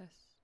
Test.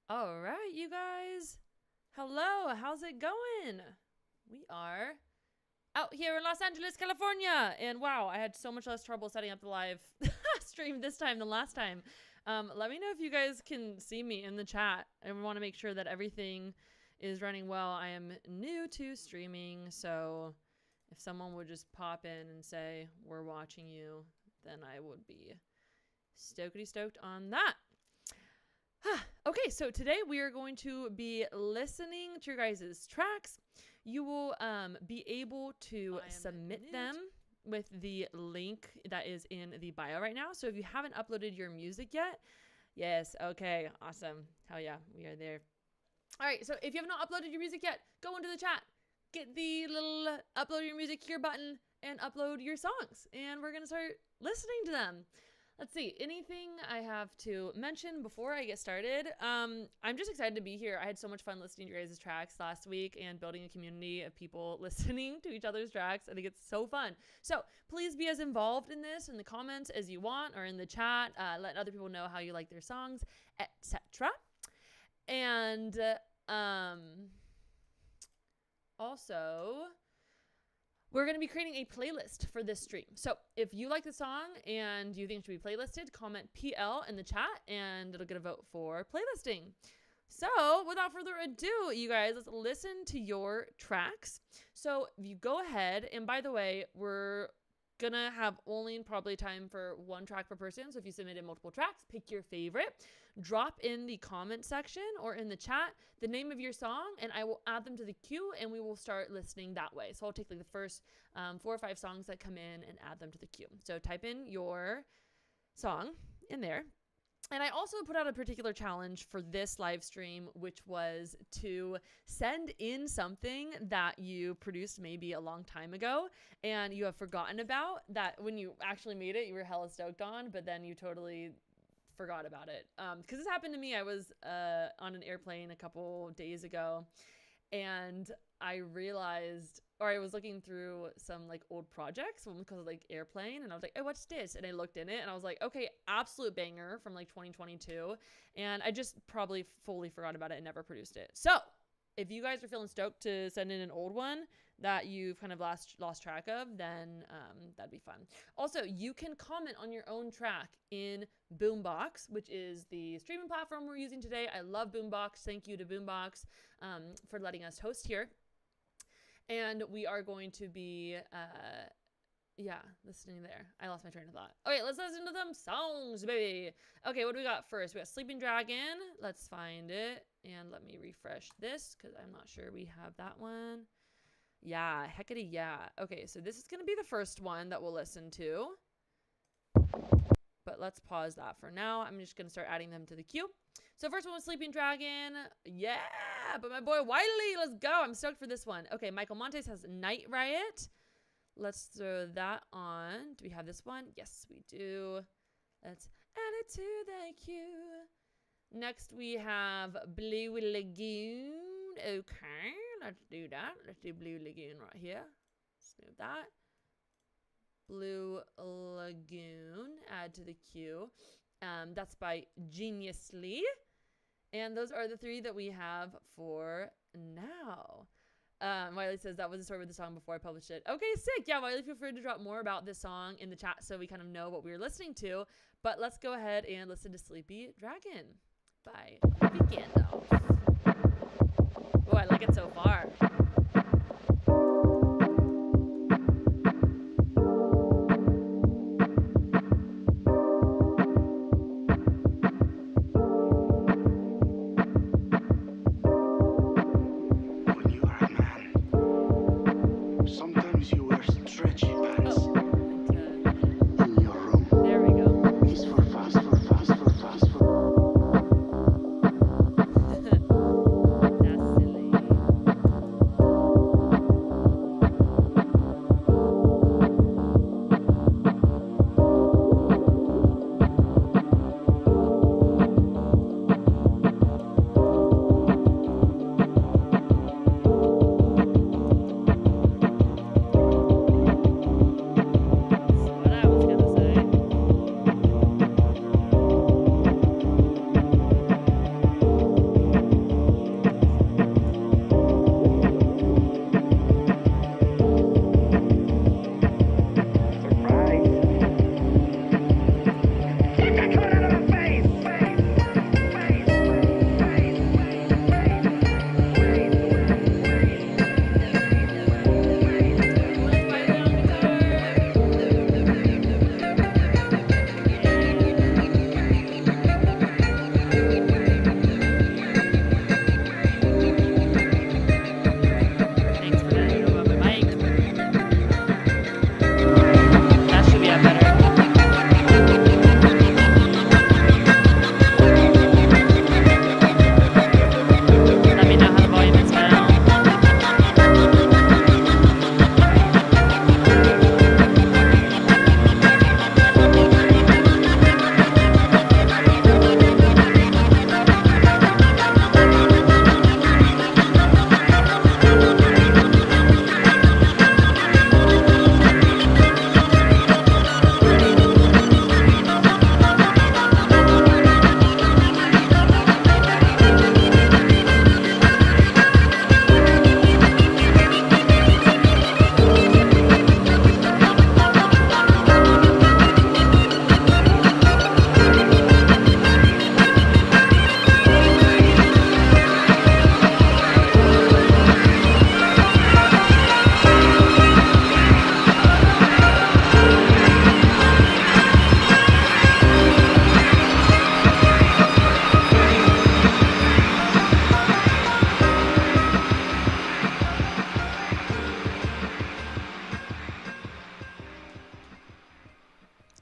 All right, you guys. Hello, how's it going? We are out here in Los Angeles, California. And wow, I had so much less trouble setting up the live stream this time than last time. Let me know if you guys can see me in the chat. I want to make sure that everything is running well. I am new to streaming, so if someone would just pop in and say, we're watching you, then I would be stoked on that. Okay, so today we are going to be listening to your guys' tracks. You will be able to submit them with the link that is in the bio right now. So if you haven't uploaded your music yet, yes, okay, awesome. Hell yeah, we are there. All right, so if you have not uploaded your music yet, go into the chat, get the little upload your music here button, and upload your songs. And we're going to start listening to them. Let's see, anything I have to mention before I get started? I'm just excited to be here. I had so much fun listening to your guys' tracks last week and building a community of people listening to each other's tracks. I think it's so fun. So please be as involved in this in the comments as you want, or in the chat. Let other people know how you like their songs, etc. And also, we're going to be creating a playlist for this stream. So if you like the song and you think it should be playlisted, comment PL in the chat and it'll get a vote for playlisting. So without further ado, you guys, let's listen to your tracks. So if you go ahead, and by the way, we're gonna have only probably time for one track per person. So if you submitted multiple tracks, pick your favorite, drop in the comment section or in the chat the name of your song, and I will add them to the queue and we will start listening that way. So I'll take like the first 4 or 5 songs that come in and add them to the queue. So type in your song in there. And I also put out a particular challenge for this live stream, which was to send in something that you produced maybe a long time ago and you have forgotten about, that when you actually made it, you were hella stoked on, but then you totally forgot about it. Because this happened to me. I was on an airplane a couple days ago and I realized, or I was looking through some like old projects because of like airplane, and I was like, oh, what's this? And I looked in it and I was like, okay, absolute banger from like 2022. And I just probably fully forgot about it and never produced it. So if you guys are feeling stoked to send in an old one that you've kind of lost track of, then that'd be fun. Also, you can comment on your own track in Boombox, which is the streaming platform we're using today. I love Boombox. Thank you to Boombox for letting us host here. And we are going to be, listening there. I lost my train of thought. Okay, let's listen to them songs, baby. Okay, what do we got first? We got Sleeping Dragon. Let's find it. And let me refresh this because I'm not sure we have that one. Yeah, heckity yeah. Okay, so this is going to be the first one that we'll listen to. But let's pause that for now. I'm just going to start adding them to the queue. So first one was Sleeping Dragon. Yeah, but my boy Wiley, let's go. I'm stoked for this one. Okay, Michael Montes has Night Riot. Let's throw that on. Do we have this one? Yes, we do. Let's add it to the queue. Next, we have Blue Lagoon. Okay, let's do that. Let's do Blue Lagoon right here. Smooth that. Blue Lagoon. Add to the queue. That's by Geniusly. And those are the 3 that we have for now. Wiley says that was the story with the song before I published it. Okay, sick. Yeah, Wiley, feel free to drop more about this song in the chat so we kind of know what we were listening to. But let's go ahead and listen to Sleepy Dragon by Ruby Gandalf. Oh, I like it so far.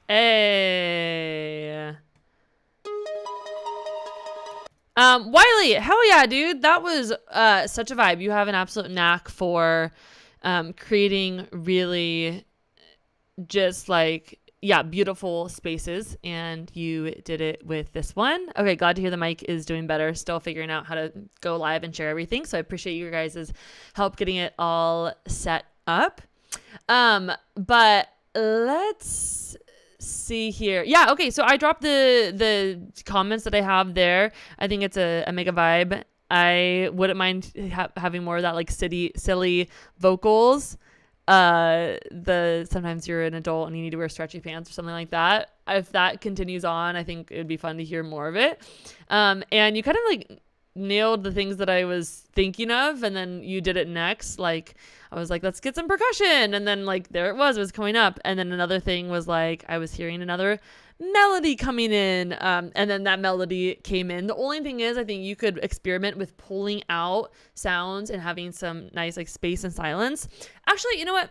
Hey. Wiley, hell yeah, dude. That was such a vibe. You have an absolute knack for creating really just like, yeah, beautiful spaces, and you did it with this one. Okay, glad to hear the mic is doing better. Still figuring out how to go live and share everything, so I appreciate you guys' help getting it all set up. But let's see here. Yeah, okay, so I dropped the comments that I have there. I think it's a mega vibe. I wouldn't mind having more of that like silly vocals. Sometimes you're an adult and you need to wear stretchy pants or something like that. If that continues on, I think it would be fun to hear more of it. And you kind of like nailed the things that I was thinking of, and then you did it next. Like I was like, let's get some percussion, and then like there it was coming up. And then another thing was like I was hearing another melody coming in, and then that melody came in. The only thing is I think you could experiment with pulling out sounds and having some nice like space and silence. Actually, you know what,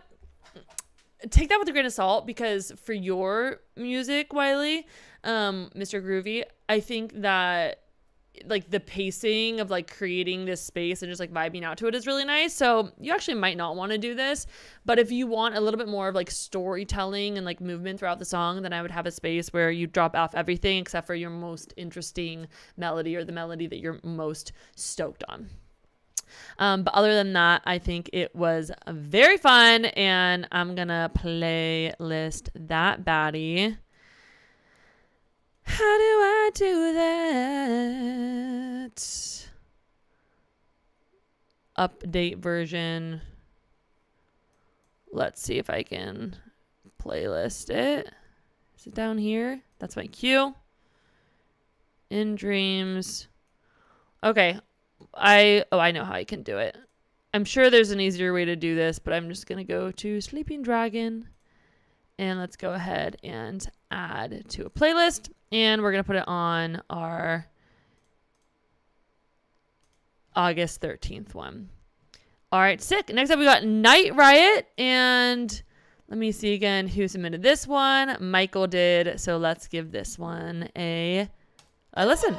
take that with a grain of salt, because for your music, Wiley, Mr. Groovy, I think that like the pacing of like creating this space and just like vibing out to it is really nice. So you actually might not want to do this, but if you want a little bit more of like storytelling and like movement throughout the song, then I would have a space where you drop off everything except for your most interesting melody or the melody that you're most stoked on. But other than that, I think it was very fun, and I'm gonna playlist that baddie. How do I do that? Update version. Let's see if I can playlist it. Is it down here? That's my cue. In Dreams. Okay. I know how I can do it. I'm sure there's an easier way to do this, but I'm just going to go to Sleeping Dragon, and let's go ahead and add to a playlist, and we're going to put it on our August 13th one. All right, sick. Next up, we got Night Riot, and let me see again who submitted this one. Michael did, so let's give this one a listen.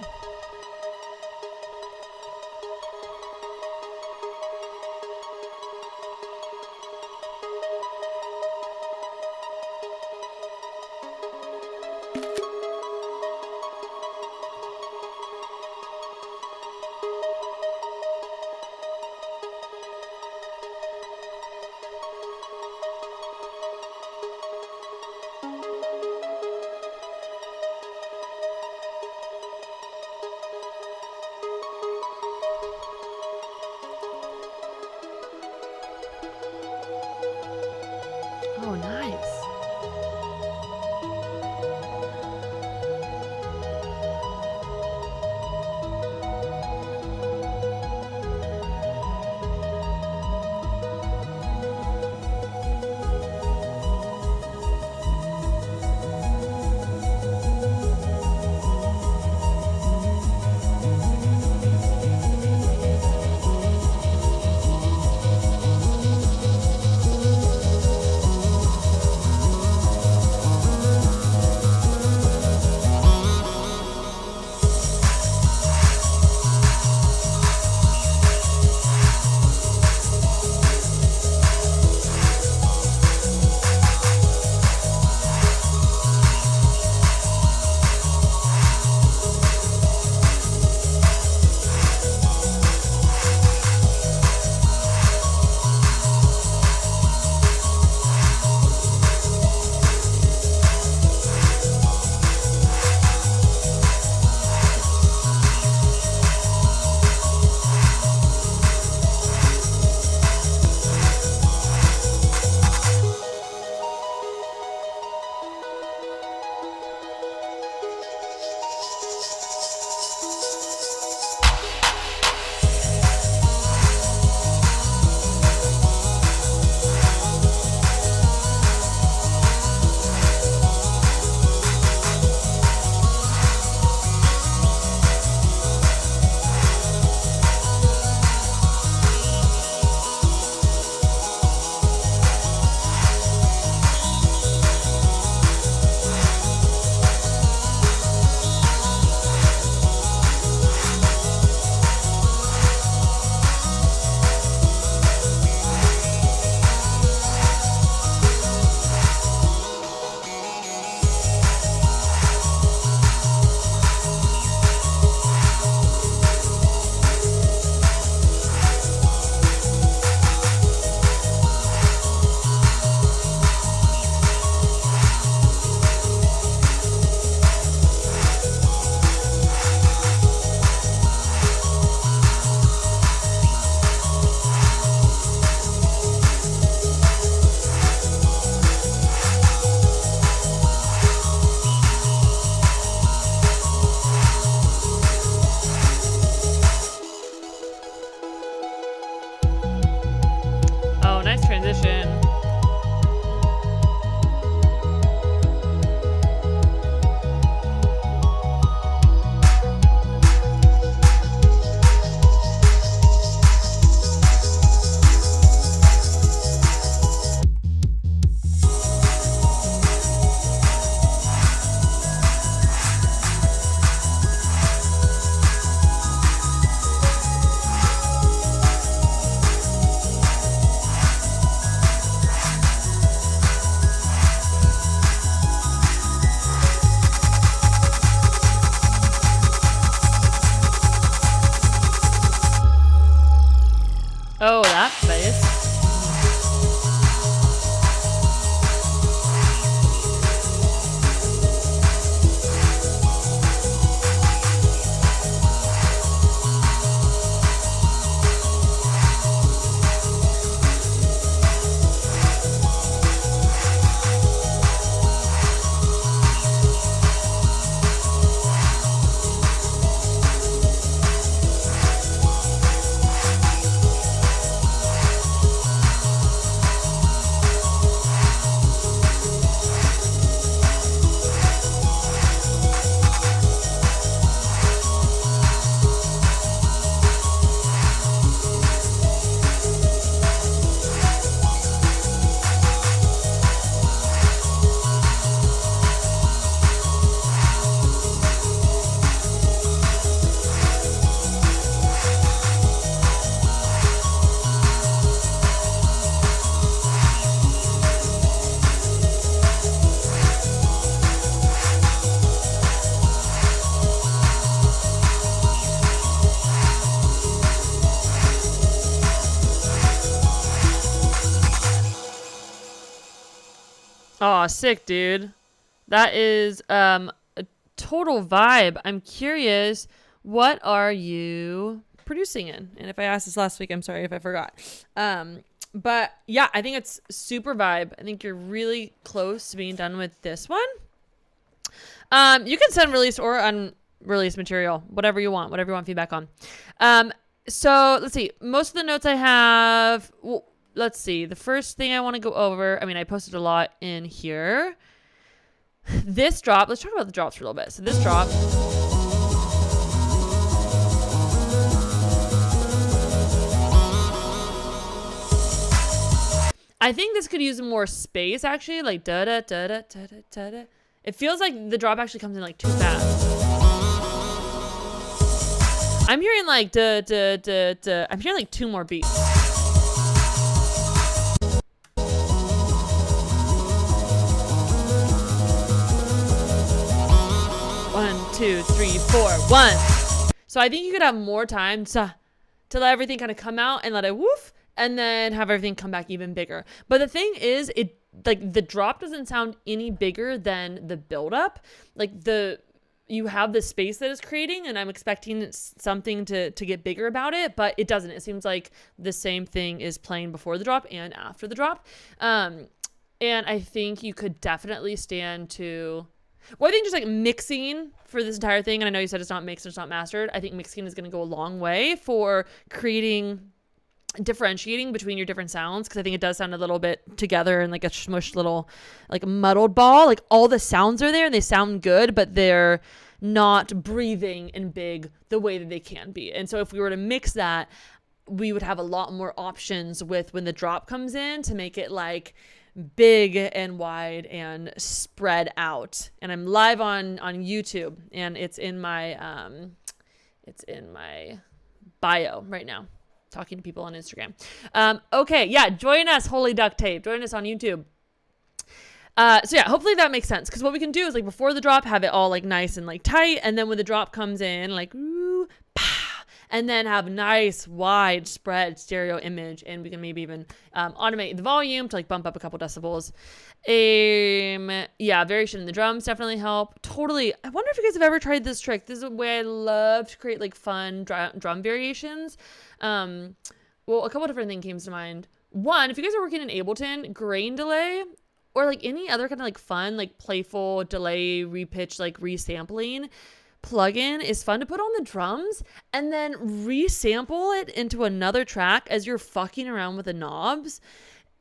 Oh, sick, dude. That is a total vibe. I'm curious, what are you producing in? And if I asked this last week, I'm sorry if I forgot. But yeah, I think it's super vibe. I think you're really close to being done with this one. You can send released or unreleased material, whatever you want feedback on. So let's see. Most of the notes I have, well, let's see. The first thing I want to go over, I mean, I posted a lot in here. This drop, let's talk about the drops for a little bit. So this drop. I think this could use more space, actually, like da-da-da-da-da-da-da. It feels like the drop actually comes in like too fast. I'm hearing like da-da-da-da. I'm hearing like 2 more beats. 1, 2, 3, 4, 1. So I think you could have more time to let everything kind of come out and let it woof, and then have everything come back even bigger. But the thing is, it like the drop doesn't sound any bigger than the buildup. Like you have the space that it's creating, and I'm expecting something to get bigger about it, but it doesn't. It seems like the same thing is playing before the drop and after the drop. And I think you could definitely stand to, well, I think just like mixing for this entire thing, and I know you said it's not mixed, it's not mastered. I think mixing is going to go a long way for differentiating between your different sounds, because I think it does sound a little bit together in like a smushed little like muddled ball. Like all the sounds are there and they sound good, but they're not breathing and big the way that they can be. And so if we were to mix that, we would have a lot more options with when the drop comes in to make it like big and wide and spread out. And I'm live on YouTube, and it's in my bio right now, talking to people on Instagram. Okay, yeah, join us, Holy Duct Tape. Join us on YouTube. So yeah, hopefully that makes sense, because what we can do is like before the drop, have it all like nice and like tight, and then when the drop comes in, like ooh, pow, and then have nice wide spread stereo image, and we can maybe even automate the volume to like bump up a couple decibels. Yeah, variation in the drums definitely help. Totally. I wonder if you guys have ever tried this trick. This is a way I love to create like fun drum variations. Well, a couple different things came to mind. One, if you guys are working in Ableton, grain delay, or like any other kind of like fun, like playful delay, repitch, like resampling plugin is fun to put on the drums, and then resample it into another track as you're fucking around with the knobs.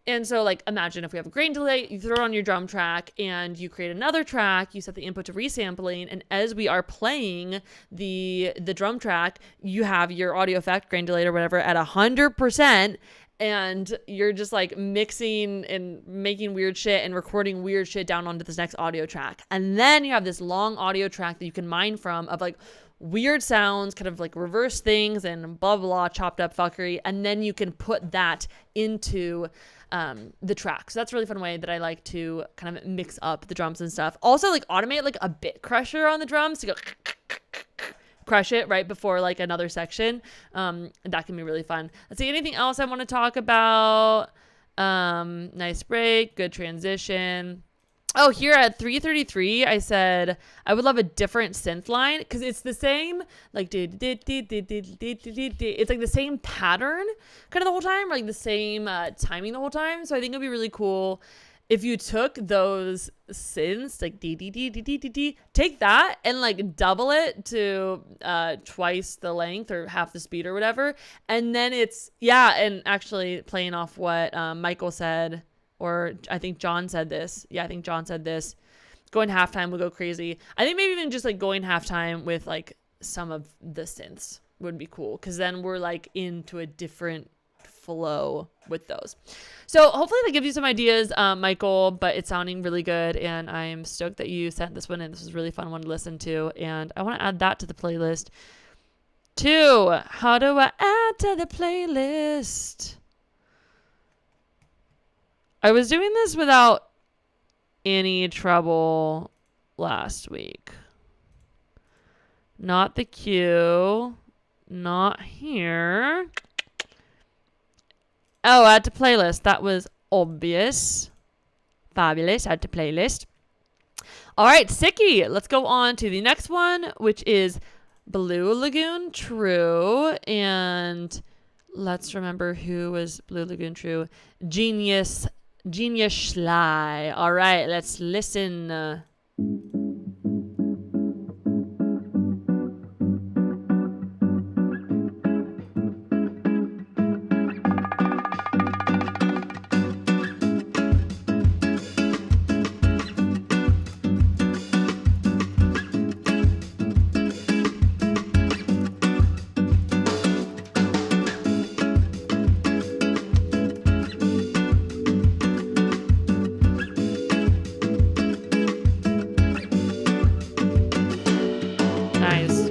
And so like imagine if we have a grain delay, you throw it on your drum track and you create another track, you set the input to resampling, and as we are playing the drum track, you have your audio effect, grain delay or whatever at 100%, and you're just like mixing and making weird shit and recording weird shit down onto this next audio track. And then you have this long audio track that you can mine from of like weird sounds, kind of like reverse things and blah, blah, chopped up fuckery. And then you can put that into the track. So that's a really fun way that I like to kind of mix up the drums and stuff. Also like automate like a bit crusher on the drums to go crush it right before like another section. That can be really fun. Let's see, anything else I want to talk about? Nice break, good transition. Oh, here at 3:33, I said I would love a different synth line, because it's the same, like it's like the same pattern kind of the whole time, like the same timing the whole time. So I think it'd be really cool if you took those synths, like take that and like double it to twice the length or half the speed or whatever. And then it's, yeah, and actually playing off what Michael said, or I think John said this. Yeah, I think John said this. Going halftime would go crazy. I think maybe even just like going halftime with like some of the synths would be cool, because then we're like into a different flow with those. So hopefully that gives you some ideas, Michael, but it's sounding really good, and I'm stoked that you sent this one in. This was a really fun one to listen to, and I want to add that to the playlist too. How do I add to the playlist? I was doing this without any trouble last week. Not the queue. Not here. Oh, add to playlist. That was obvious. Fabulous. Add to playlist. All right, Sicky. Let's go on to the next one, which is Blue Lagoon True. And let's remember who was Blue Lagoon True. Genius Schley. All right, let's listen. Nice.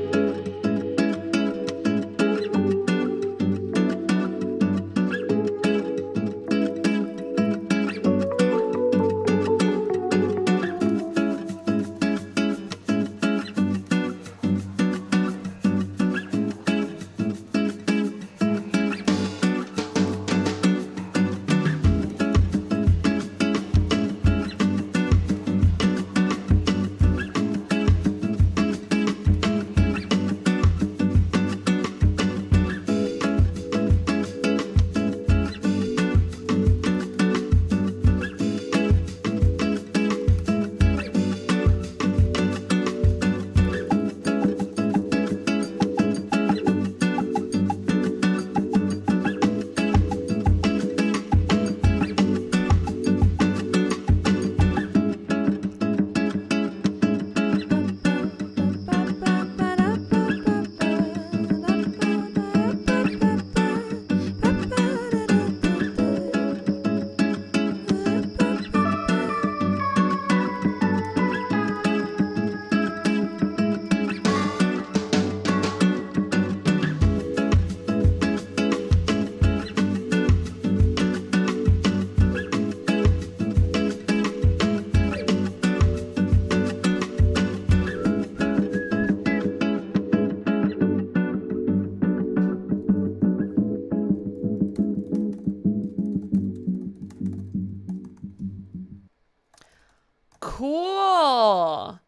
Cool.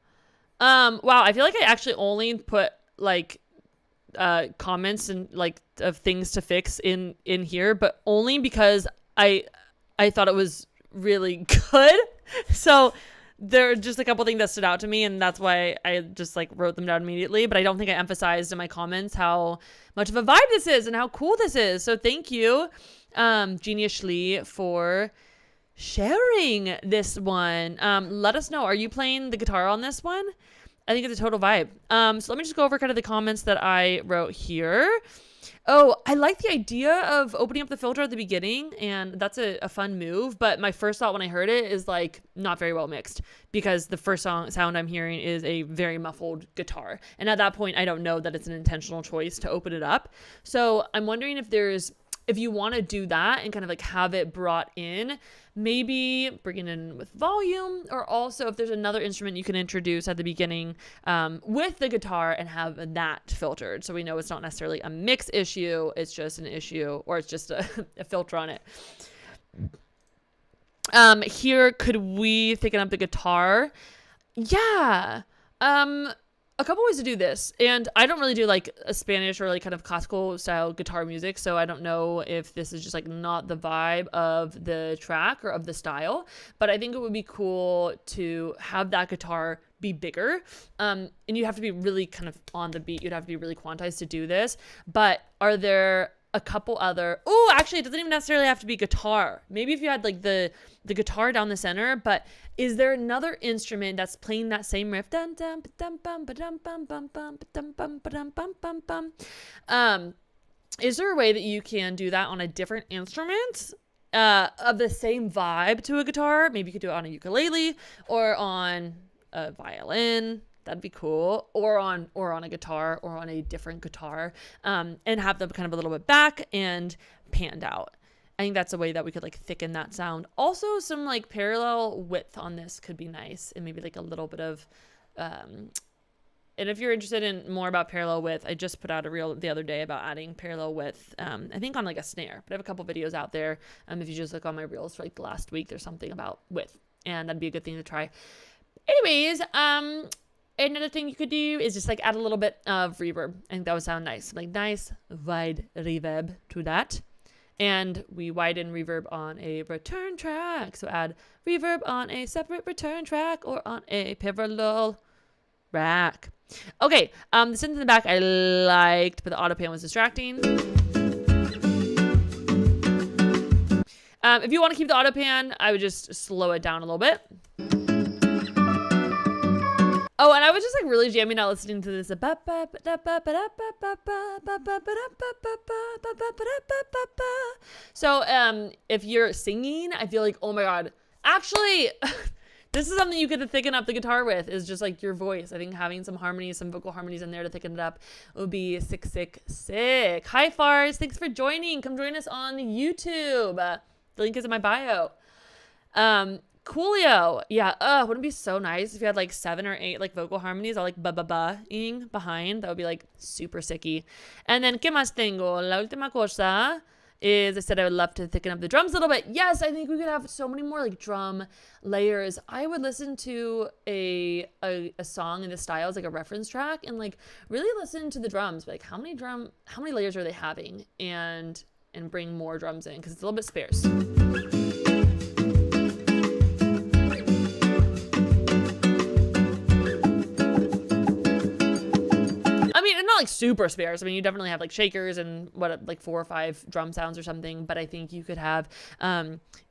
Wow, I feel like I actually only put like comments and like of things to fix in here, but only because I thought it was really good. So there are just a couple things that stood out to me, and that's why I just like wrote them down immediately. But I don't think I emphasized in my comments how much of a vibe this is and how cool this is. So thank you, Genius Lee, for sharing this one. Let us know, are you playing the guitar on this one? I think it's a total vibe. So let me just go over kind of the comments that I wrote here. Oh, I like the idea of opening up the filter at the beginning, and that's a fun move. But my first thought when I heard it is like not very well mixed, because the first sound I'm hearing is a very muffled guitar. And at that point, I don't know that it's an intentional choice to open it up. So I'm wondering if you want to do that and kind of like have it brought in, maybe bring it in with volume, or also if there's another instrument you can introduce at the beginning with the guitar and have that filtered. So we know it's not necessarily a mix issue, it's just an issue, or it's just a filter on it. Here, could we thicken up the guitar? Yeah. A couple ways to do this, and I don't really do like a Spanish or like kind of classical style guitar music, so I don't know if this is just like not the vibe of the track or of the style, but I think it would be cool to have that guitar be bigger, and you have to be really kind of on the beat. You'd have to be really quantized to do this, but are there a couple other, actually it doesn't even necessarily have to be guitar. Maybe if you had like the guitar down the center, but is there another instrument that's playing that same riff? Is there a way that you can do that on a different instrument of the same vibe to a guitar? Maybe you could do it on a ukulele or on a violin. That'd be cool. Or on a guitar, or on a different guitar, and have them kind of a little bit back and panned out. I think that's a way that we could like thicken that sound. Also, some like parallel width on this could be nice, and maybe like a little bit of, and if you're interested in more about parallel width, I just put out a reel the other day about adding parallel width, I think on like a snare, but I have a couple videos out there. If you just look on my reels for like the last week, there's something about width. and that'd be a good thing to try. Anyways, another thing you could do is just like add a little bit of reverb. I think that would sound nice. Like nice wide reverb to that. And we widen reverb on a return track. So add reverb on a separate return track or on a parallel rack. Okay, the synth in the back I liked, but the auto pan was distracting. If you want to keep the auto pan, I would just slow it down a little bit. Oh, and I was just like really jamming out listening to this. So if you're singing, I feel like, oh my God. Actually, this is something you could thicken up the guitar with, is just like your voice. I think having some harmonies, some vocal harmonies in there to thicken it up would be sick, sick, sick. Hi, Fars. Thanks for joining. Come join us on YouTube. The link is in my bio. Coolio. Yeah. Wouldn't it be so nice if you had like 7 or 8 like vocal harmonies all like ba-ba-ba-ing behind? That would be like super sicky. And then, ¿qué más tengo? La última cosa is I said I would love to thicken up the drums a little bit. Yes, I think we could have so many more like drum layers. I would listen to a song in this style as like a reference track and like really listen to the drums. Like how many layers are they having? And bring more drums in because it's a little bit sparse. Not like super sparse. I mean, you definitely have like shakers and like 4 or 5 drum sounds or something, but I think you could have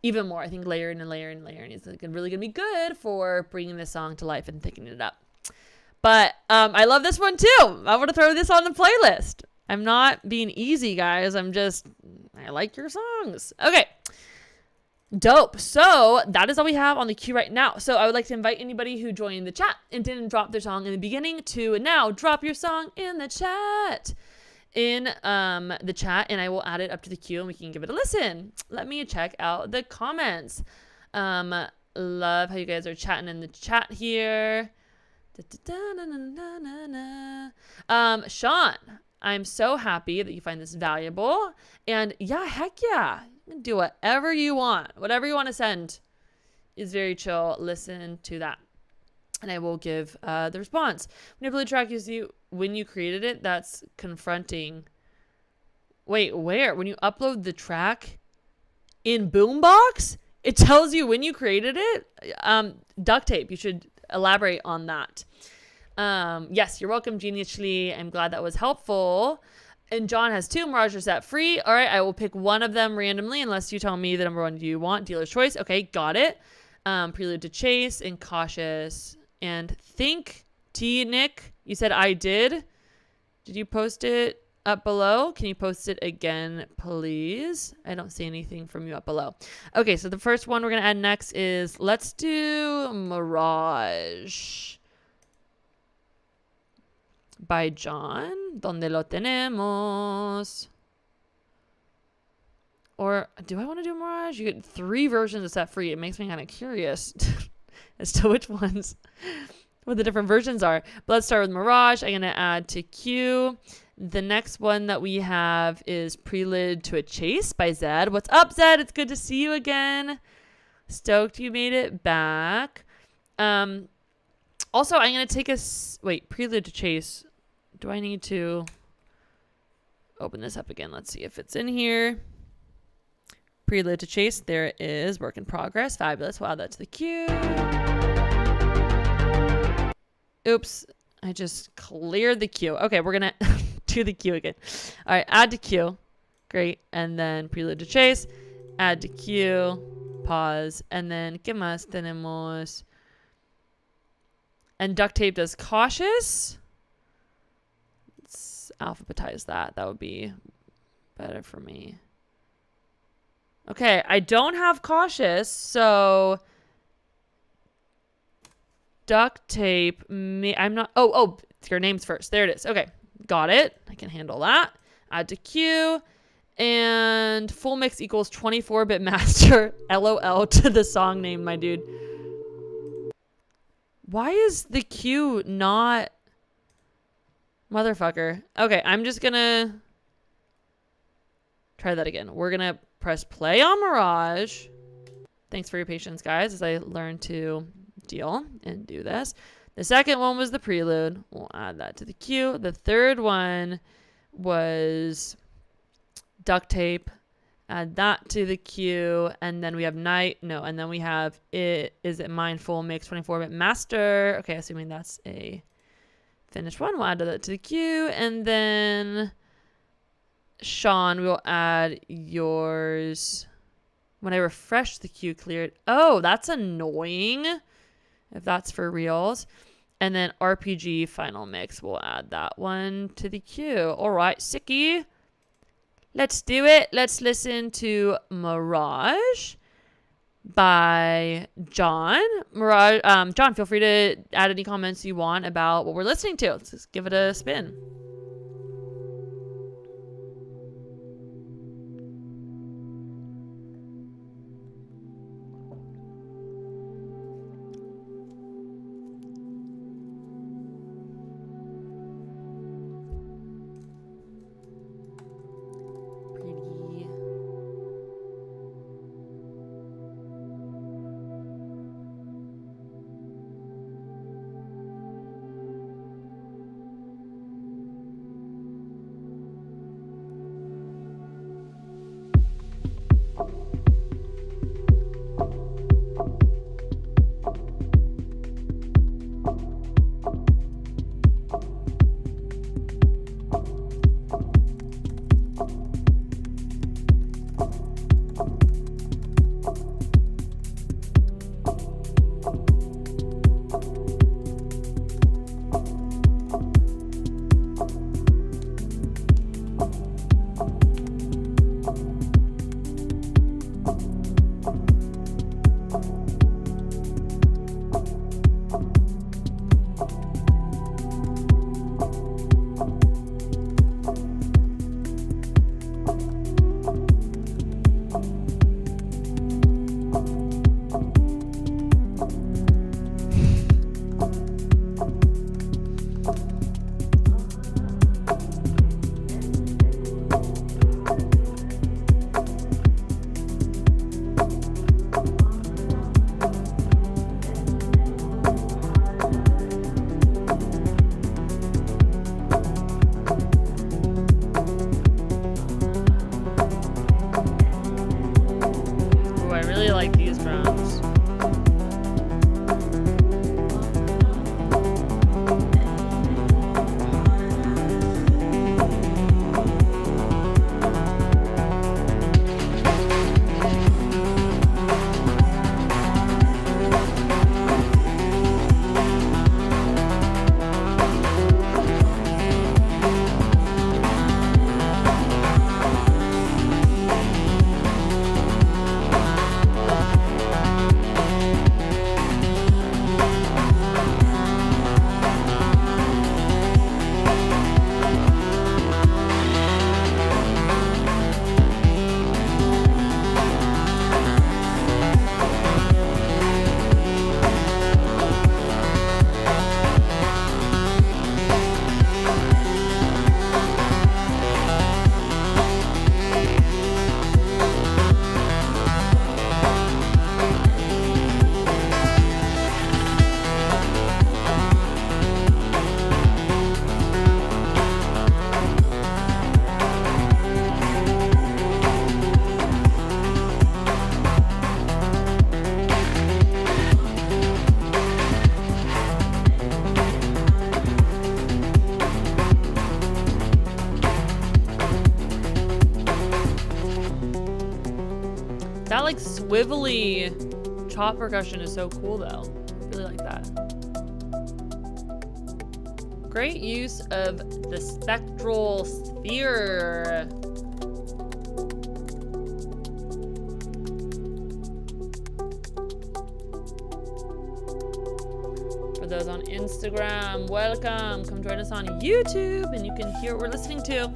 even more. I think layering and layering and layering is really gonna be good for bringing this song to life and thickening it up. But I love this one too. I want to throw this on the playlist. I'm not being easy, guys. I like your songs. Okay. Dope. So that is all we have on the queue right now. So I would like to invite anybody who joined the chat and didn't drop their song in the beginning to now drop your song in the chat. And I will add it up to the queue and we can give it a listen. Let me check out the comments. Love how you guys are chatting in the chat here. Sean, I'm so happy that you find this valuable. And yeah, heck yeah. Do whatever you want. Whatever you want to send is very chill. Listen to that. And I will give the response. Manipulated track you see when you created it, that's confronting. Wait, where? When you upload the track in Boombox, it tells you when you created it? Duct tape. You should elaborate on that. Yes, you're welcome, Geniusly. I'm glad that was helpful. And John has 2. Mirage are set free. All right, I will pick one of them randomly unless you tell me the number one you want. Dealer's choice. Okay, got it. Prelude to Chase and Cautious. And Think T. Nick, you said I did. Did you post it up below? Can you post it again, please? I don't see anything from you up below. Okay, so the first one we're going to add next is let's do Mirage by John. Donde lo tenemos? Or do I want to do Mirage? You get 3 versions of Set Free. It makes me kind of curious as to which ones, what the different versions are. But let's start with Mirage. I'm going to add to queue. The next one that we have is Prelude to a Chase by Zed. What's up, Zed? It's good to see you again. Stoked you made it back. Also, I'm going to take Prelude to Chase. Do I need to open this up again? Let's see if it's in here. Prelude to Chase. There it is. Work in progress. Fabulous. Wow, that's the queue. Oops. I just cleared the queue. Okay, we're going to do the queue again. All right, add to queue. Great. And then Prelude to Chase. Add to queue. Pause. And then, ¿qué más tenemos? And Duct Tape does Cautious. Alphabetize that. That would be better for me. Okay, I don't have Cautious, so Duct Tape. I'm not. Oh, your name's first. There it is. Okay, got it. I can handle that. Add to queue. And full mix equals 24-bit master. LOL to the song name, my dude. Why is the queue not... Motherfucker. Okay, I'm just gonna try that again. We're gonna press play on Mirage. Thanks for your patience, guys, as I learn to deal and do this. The second one was the prelude. We'll add that to the queue. The third one was duct tape. Add that to the queue. And then we have and then we have Is It Mindful Mix 24-bit Master. Okay, assuming that's a finished one. We'll add that to the queue. And then Sean, we'll add yours. When I refresh the queue cleared. Oh, that's annoying. If that's for reals. And then RPG Final Mix. We'll add that one to the queue. All right, Sicky. Let's do it. Let's listen to Mirage by John. John, feel free to add any comments you want about what we're listening to. Let's just give it a spin. That like swivelly chop percussion is so cool though. I really like that. Great use of the spectral sphere. For those on Instagram, welcome. Come join us on YouTube and you can hear what we're listening to.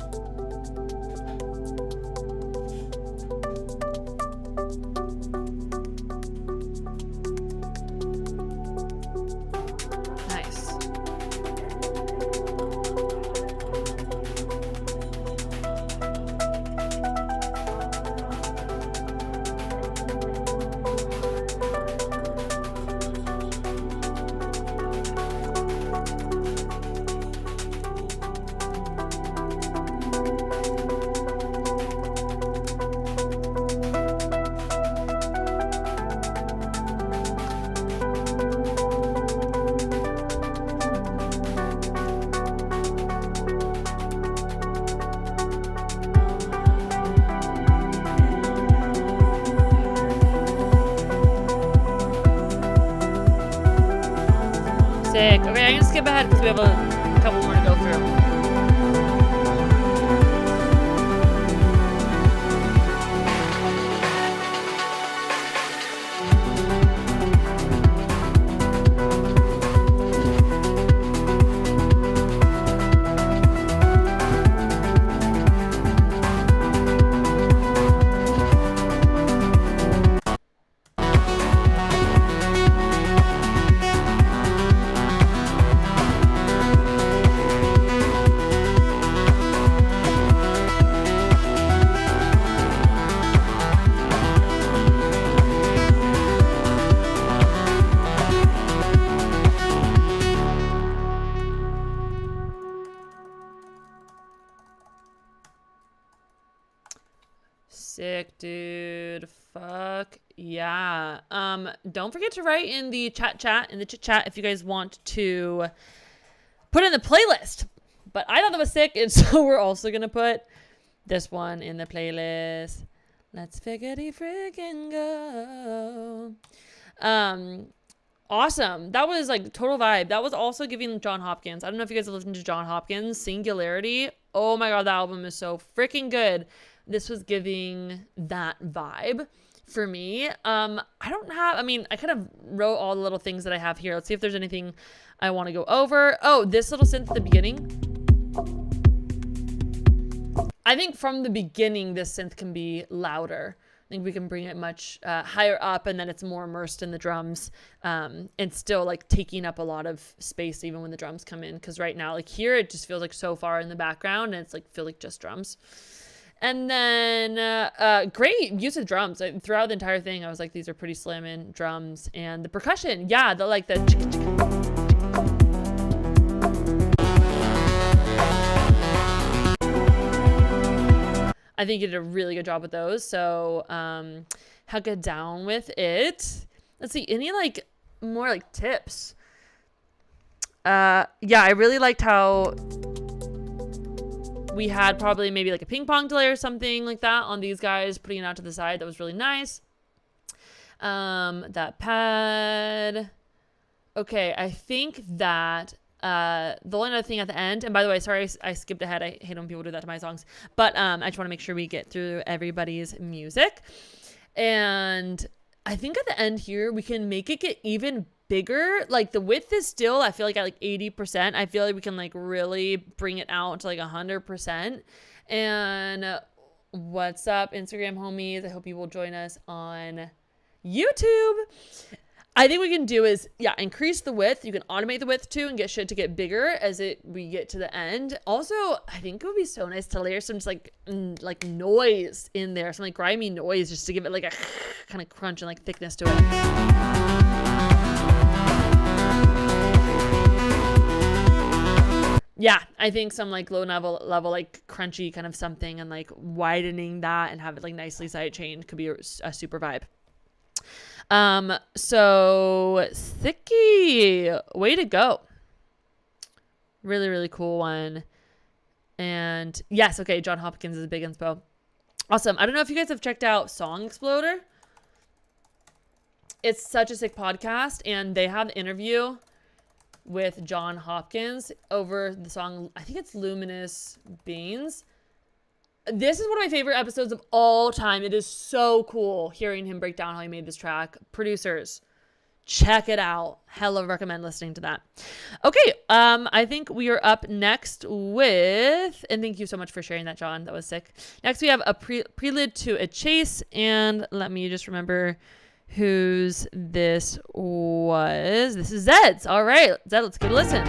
I'm gonna skip ahead because we have a couple more to go through. Sick, dude. Fuck yeah. Don't forget to write in the chat if you guys want to put in the playlist. But I thought that was sick, and so we're also gonna put this one in the playlist. Let's figgity friggin' go. Awesome. That was like total vibe. That was also giving John Hopkins. I don't know if you guys have listened to John Hopkins. Singularity. Oh my god, that album is so freaking good. This was giving that vibe for me. I kind of wrote all the little things that I have here. Let's see if there's anything I want to go over. Oh, this little synth at the beginning. I think from the beginning, this synth can be louder. I think we can bring it much higher up, and then it's more immersed in the drums, and still like taking up a lot of space even when the drums come in. Because right now, like here, it just feels like so far in the background, and it's like feel like just drums. And then great use of drums throughout the entire thing. I was like, these are pretty slamming drums, and the percussion, yeah, the like the. I think you did a really good job with those. So hug it down with it. Let's see, any like more like tips. Yeah, I really liked how we had probably maybe like a ping pong delay or something like that on these guys, putting it out to the side. That was really nice. That pad. Okay, I think that the only other thing at the end, and by the way, sorry, I skipped ahead. I hate when people do that to my songs. But I just want to make sure we get through everybody's music. And I think at the end here, we can make it get even bigger. Like the width is still, I feel like at like 80%. I feel like we can like really bring it out to like 100%. And what's up, Instagram homies? I hope you will join us on YouTube. I think we can do is, yeah, increase the width. You can automate the width too and get shit to get bigger as we get to the end. Also, I think it would be so nice to layer some just like noise in there, some like grimy noise, just to give it like a kind of crunch and like thickness to it. Yeah, I think some like low level like crunchy kind of something, and like widening that and have it like nicely side chained could be a super vibe. So Thicky, way to go. Really, really cool one. And yes, okay, John Hopkins is a big inspo. Awesome. I don't know if you guys have checked out Song Exploder. It's such a sick podcast, and they have an interview with John Hopkins over the song, I think it's Luminous Beans. This is one of my favorite episodes of all time. It is so cool hearing him break down how he made this track. Producers, check it out. Hella recommend listening to that. Okay, I think we are up next with, and thank you so much for sharing that, John. That was sick. Next, we have a prelude to a chase, and let me just remember whose this was. This is Zed's. All right, Zed, let's give it a listen.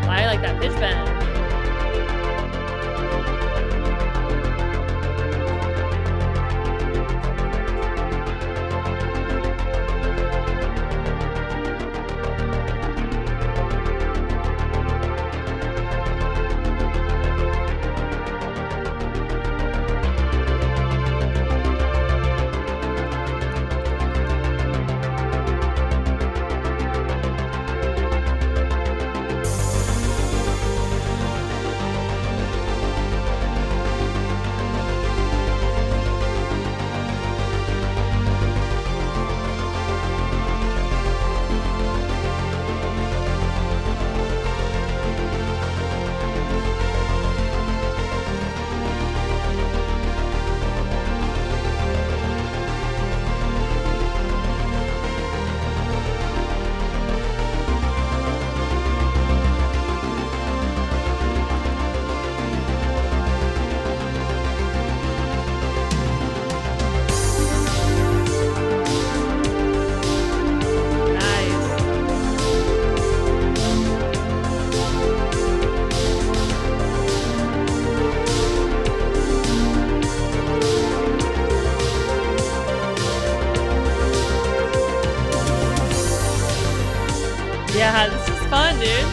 I like that pitch bend. Yeah, this is fun, dude.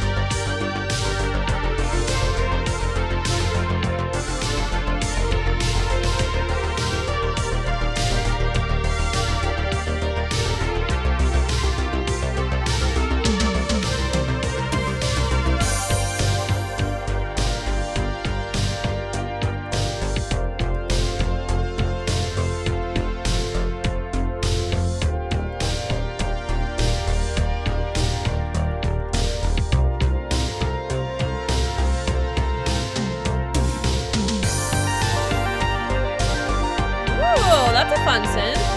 That's a fun synth.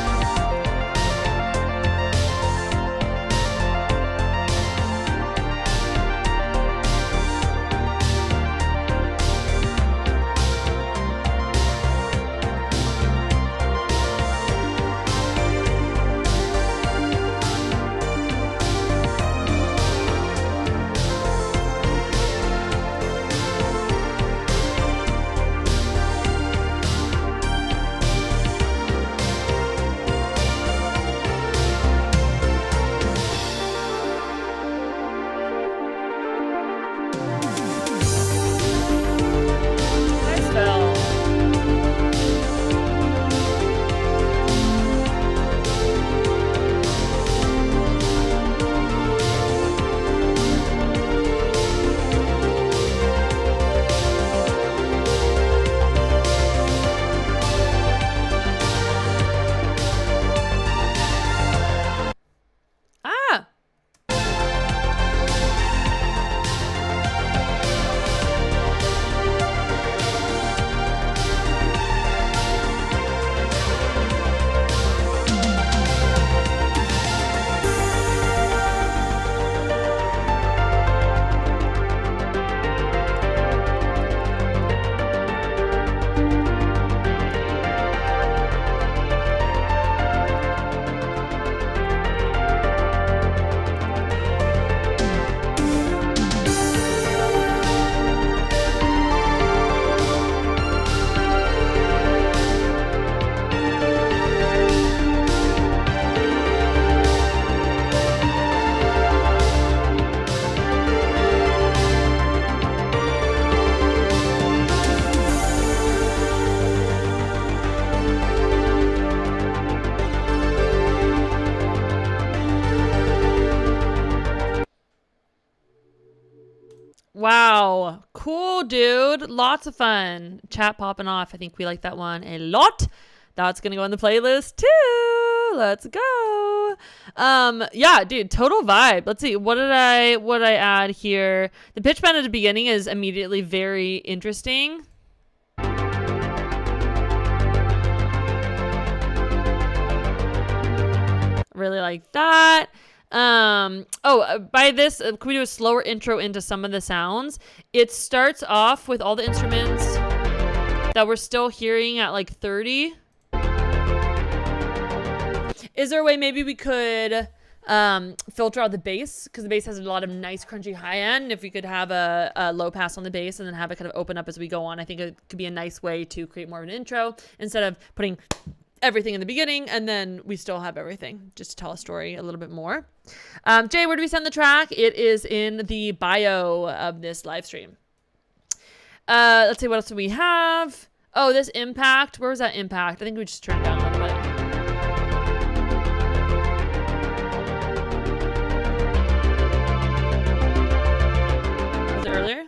Wow. Cool, dude. Lots of fun. Chat popping off. I think we like that one a lot. That's going to go on the playlist too. Let's go. Yeah, dude, total vibe. Let's see. What did I add here? The pitch bend at the beginning is immediately very interesting. Really like that. By this, can we do a slower intro into some of the sounds? It starts off with all the instruments that we're still hearing at like 30. Is there a way maybe we could filter out the bass? Because the bass has a lot of nice crunchy high end. If we could have a low pass on the bass and then have it kind of open up as we go on, I think it could be a nice way to create more of an intro instead of putting everything in the beginning and then we still have everything just to tell a story a little bit more. Jay, where do we send the track? It is in the bio of this live stream. Let's see, what else do we have? Oh, this impact. Where was that impact? I think we just turned it down a little bit. Was it earlier?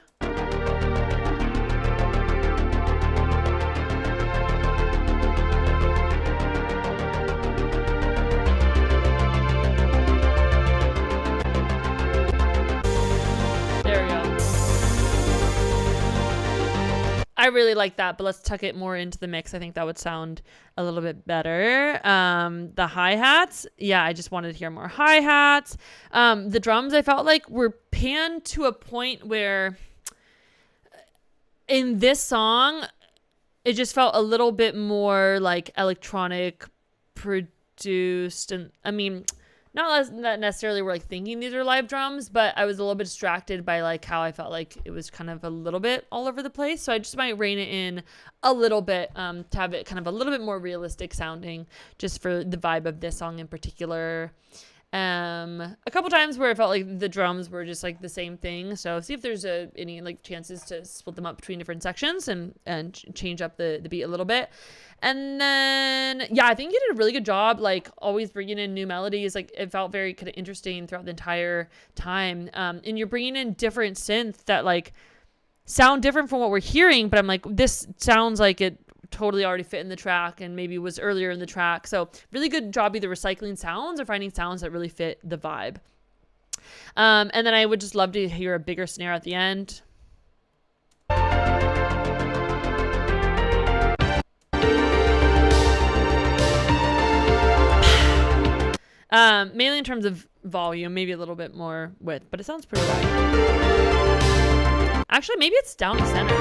I really like that, but let's tuck it more into the mix. I think that would sound a little bit better. The hi-hats. Yeah, I just wanted to hear more hi-hats. The drums, I felt like were panned to a point where in this song, it just felt a little bit more like electronic produced. And I mean, not necessarily we're like thinking these are live drums, but I was a little bit distracted by like how I felt like it was kind of a little bit all over the place. So I just might rein it in a little bit to have it kind of a little bit more realistic sounding just for the vibe of this song in particular. A couple times where I felt like the drums were just like the same thing. So see if there's any like chances to split them up between different sections and change up the beat a little bit. And then, yeah, I think you did a really good job, like always bringing in new melodies. Like it felt very kind of interesting throughout the entire time. And you're bringing in different synths that like sound different from what we're hearing, but I'm like, this sounds like it totally already fit in the track and maybe was earlier in the track. So really good job either recycling sounds or finding sounds that really fit the vibe. And then I would just love to hear a bigger snare at the end. Mainly in terms of volume, maybe a little bit more width, but it sounds pretty wide. Actually, maybe it's down to center.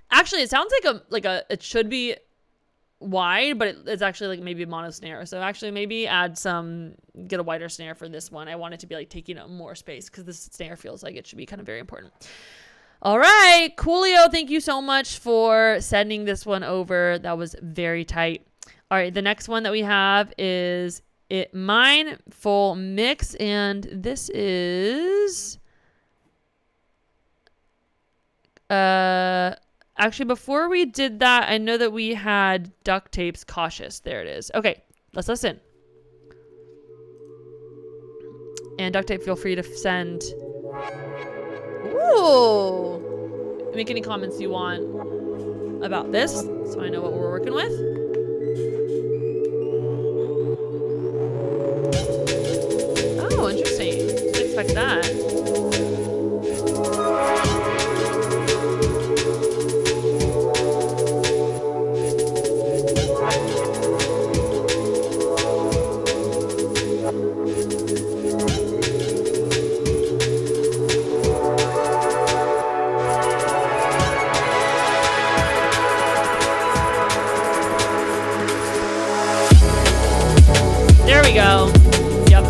Actually, it sounds like it should be wide, but it's actually like maybe a mono snare. So actually maybe get a wider snare for this one. I want it to be like taking up more space because this snare feels like it should be kind of very important. All right, Coolio, thank you so much for sending this one over. That was very tight. All right, the next one that we have is mine full mix, and this is actually before we did that, I know that we had Duct Tape's Cautious. There it is. Okay, let's listen. And Duct Tape, feel free to send. Ooh, make any comments you want about this, so I know what we're working with. Oh, interesting. Didn't expect that. There we go. Yep.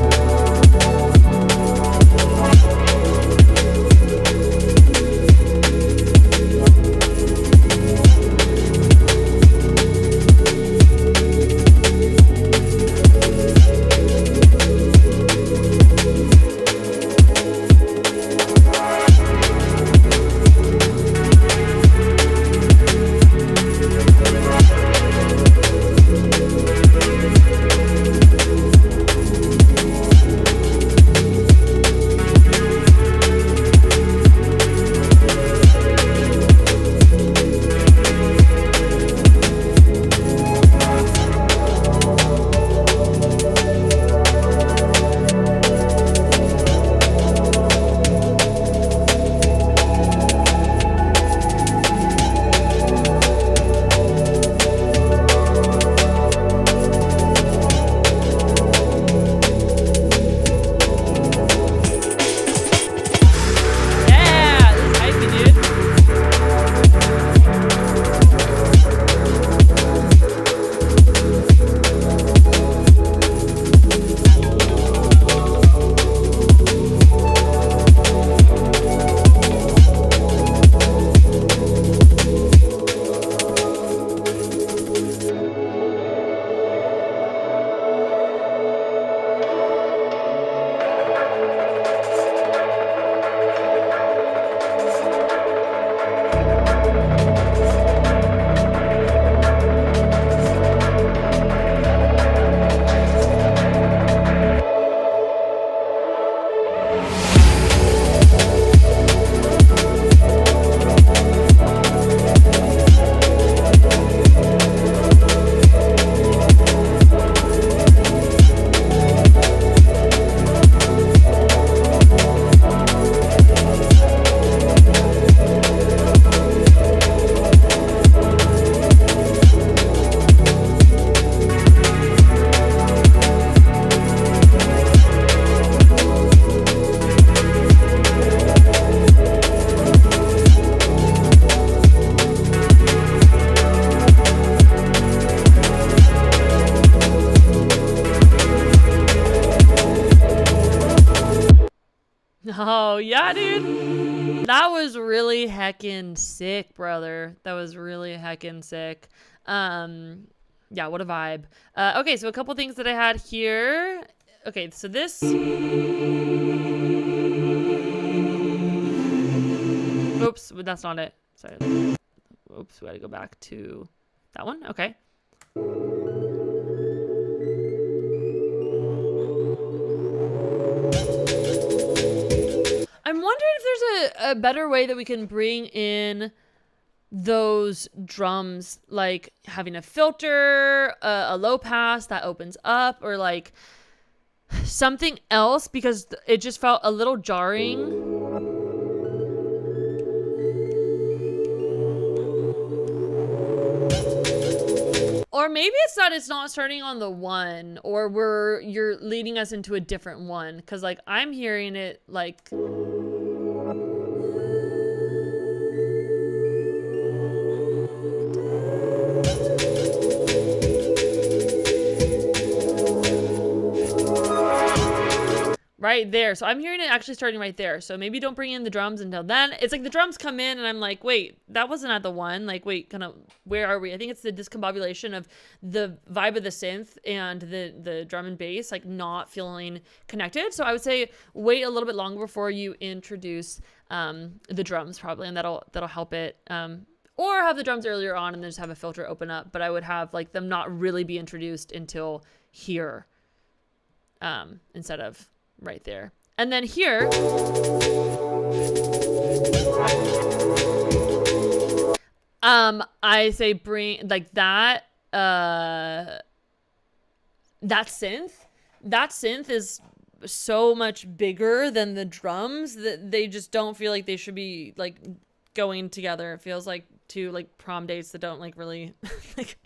Oh, yeah, dude. That was really heckin' sick, brother. That was really heckin' sick. Yeah, what a vibe. Okay, so a couple things that I had here. Okay, so this. Oops, that's not it. Sorry. Oops, we gotta go back to that one. Okay. I'm wondering if there's a better way that we can bring in those drums, like having a filter, a low pass that opens up, or like something else, because it just felt a little jarring. Or maybe it's not starting on the one, or you're leading us into a different one, because like I'm hearing it like right there. So I'm hearing it actually starting right there. So maybe don't bring in the drums until then. It's like the drums come in and I'm like, wait, that wasn't at the one. Like, wait, kind of, where are we? I think it's the discombobulation of the vibe of the synth and the drum and bass, like not feeling connected. So I would say wait a little bit longer before you introduce the drums probably, and that'll help it. Or have the drums earlier on and then just have a filter open up. But I would have like them not really be introduced until here, instead of right there. And then here, I say bring like that synth is so much bigger than the drums that they just don't feel like they should be like going together. It feels like two like prom dates that don't like really like,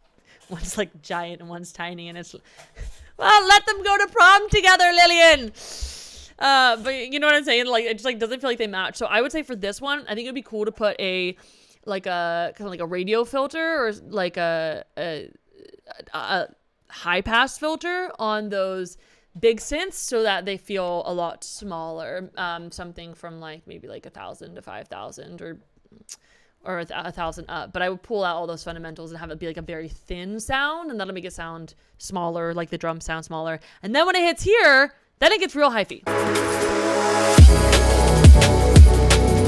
one's like giant and one's tiny, and it's, well, let them go to prom together, Lillian. But you know what I'm saying? Like, it just like doesn't feel like they match. So I would say for this one, I think it'd be cool to put a like a kind of like a radio filter, or like a high pass filter on those big synths, so that they feel a lot smaller. Something from like maybe like 1,000 to 5,000, or 1,000 up. But I would pull out all those fundamentals and have it be like a very thin sound, and that'll make it sound smaller, like the drums sound smaller. And then when it hits here, then it gets real hyphy.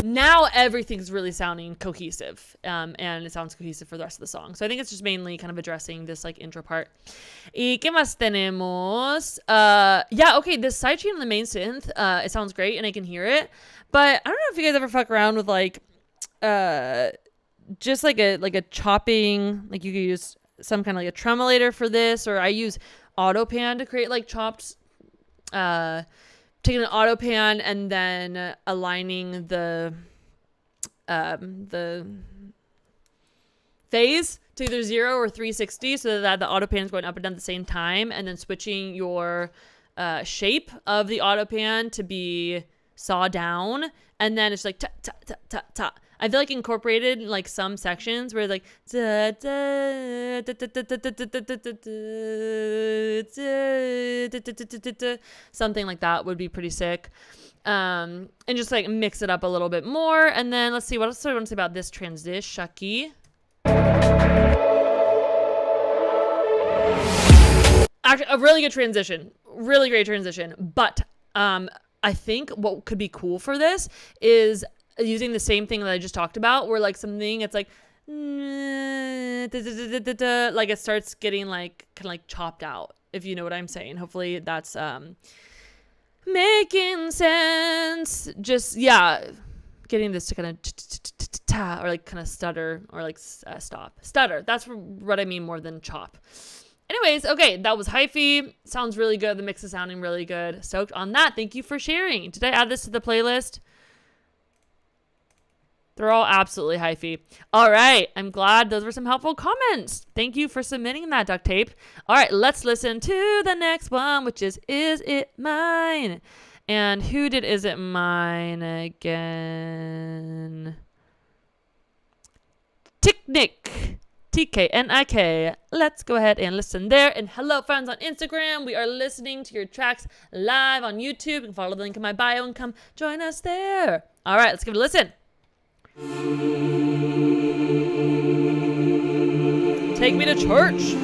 Now everything's really sounding cohesive, and it sounds cohesive for the rest of the song. So I think it's just mainly kind of addressing this like intro part. ¿Y qué más tenemos? Yeah, okay, this sidechain on the main synth, it sounds great and I can hear it, but I don't know if you guys ever fuck around with like just like a chopping, like you could use some kind of like a tremolator for this, or I use AutoPan to create like chopped, taking an AutoPan and then aligning the phase to either 0 or 360, so that the AutoPan is going up and down at the same time, and then switching your shape of the AutoPan to be saw down, and then it's like ta ta ta ta ta. I feel like incorporated like some sections where like something like that would be pretty sick. And just like mix it up a little bit more. And then let's see, what else do I want to say about this transition, Shaki? Actually, a really good transition. Really great transition. But I think what could be cool for this is using the same thing that I just talked about, where like something, it's like like it starts getting like kind of like chopped out, if you know what I'm saying. Hopefully that's making sense. Just, yeah, getting this to kind of or like kind of stutter, or like stop. Stutter, that's what I mean more than chop. Anyways, okay, that was hyphy. Sounds really good. The mix is sounding really good. Stoked on that. Thank you for sharing. Did I add this to the playlist? They're all absolutely hyphy. All right. I'm glad those were some helpful comments. Thank you for submitting that, Duct Tape. All right. Let's listen to the next one, which is It Mine? And who did Is It Mine again? Ticknick. TKNIK. Let's go ahead and listen there. And hello, friends on Instagram. We are listening to your tracks live on YouTube. You can follow the link in my bio and come join us there. All right. Let's give it a listen. Take me to church.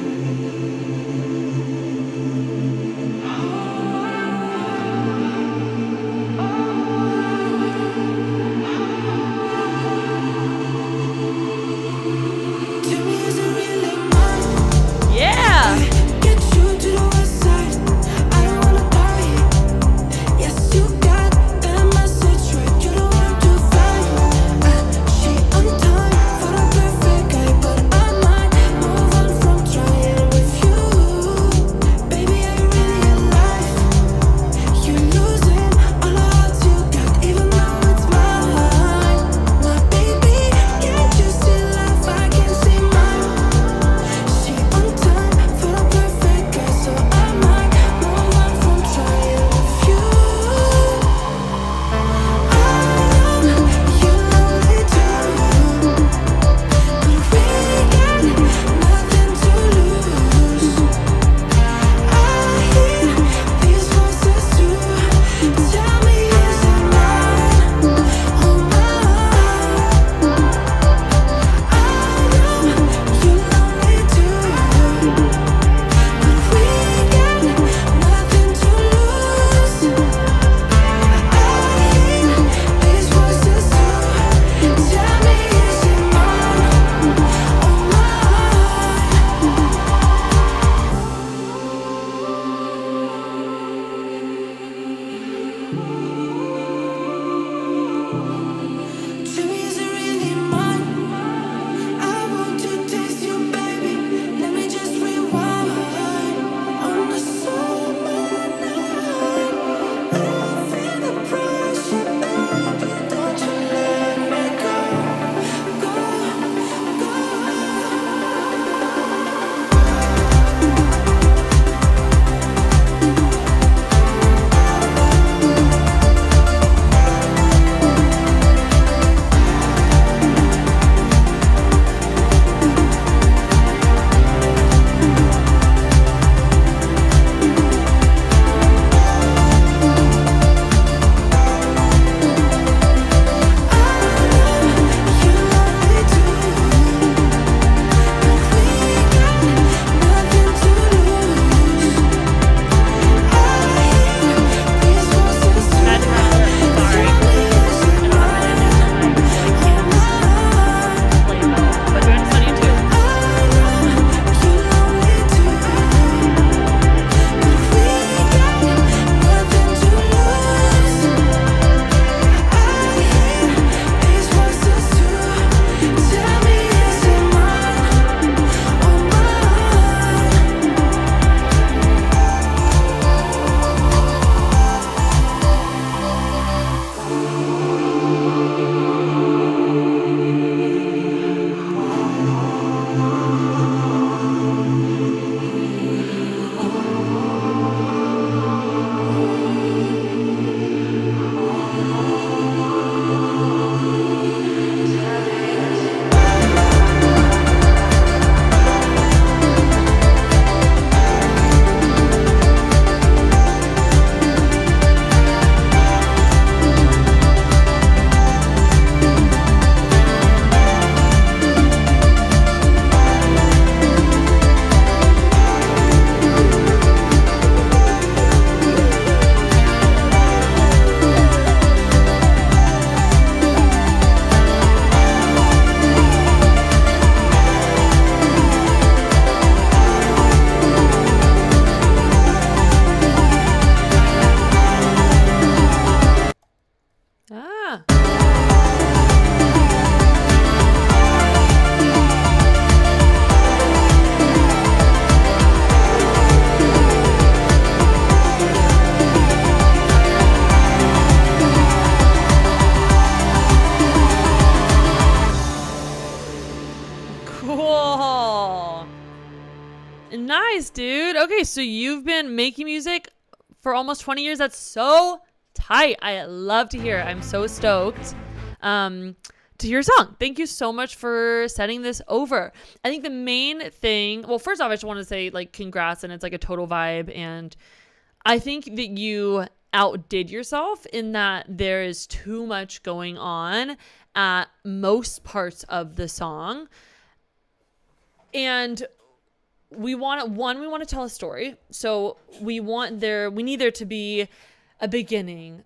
Nice, dude. Okay, so you've been making music for almost 20 years. That's so tight. I love to hear it. I'm so stoked to hear your song. Thank you so much for sending this over. I think the main thing, well, first off, I just want to say like congrats, and it's like a total vibe. And I think that you outdid yourself in that there is too much going on at most parts of the song. And we want to tell a story. So we need there to be a beginning,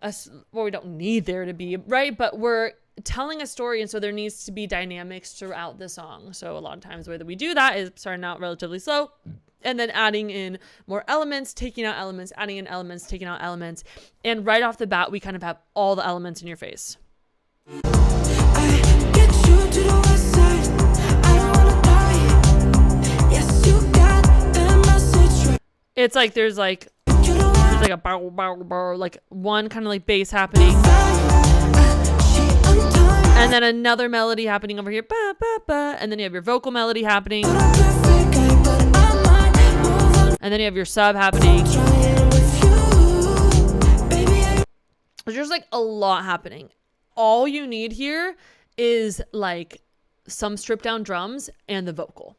we don't need there to be, right? But we're telling a story, and so there needs to be dynamics throughout the song. So a lot of times the way that we do that is starting out relatively slow and then adding in more elements, taking out elements, adding in elements, taking out elements. And right off the bat, we kind of have all the elements in your face. I get you to the west side. I don't wanna die. Yes, you got the message. It's like there's like a bow, bow, bow, like one kind of like bass happening. And then another melody happening over here. Ba, ba, ba. And then you have your vocal melody happening. And then you have your sub happening. There's just like a lot happening. All you need here is like some stripped down drums and the vocal.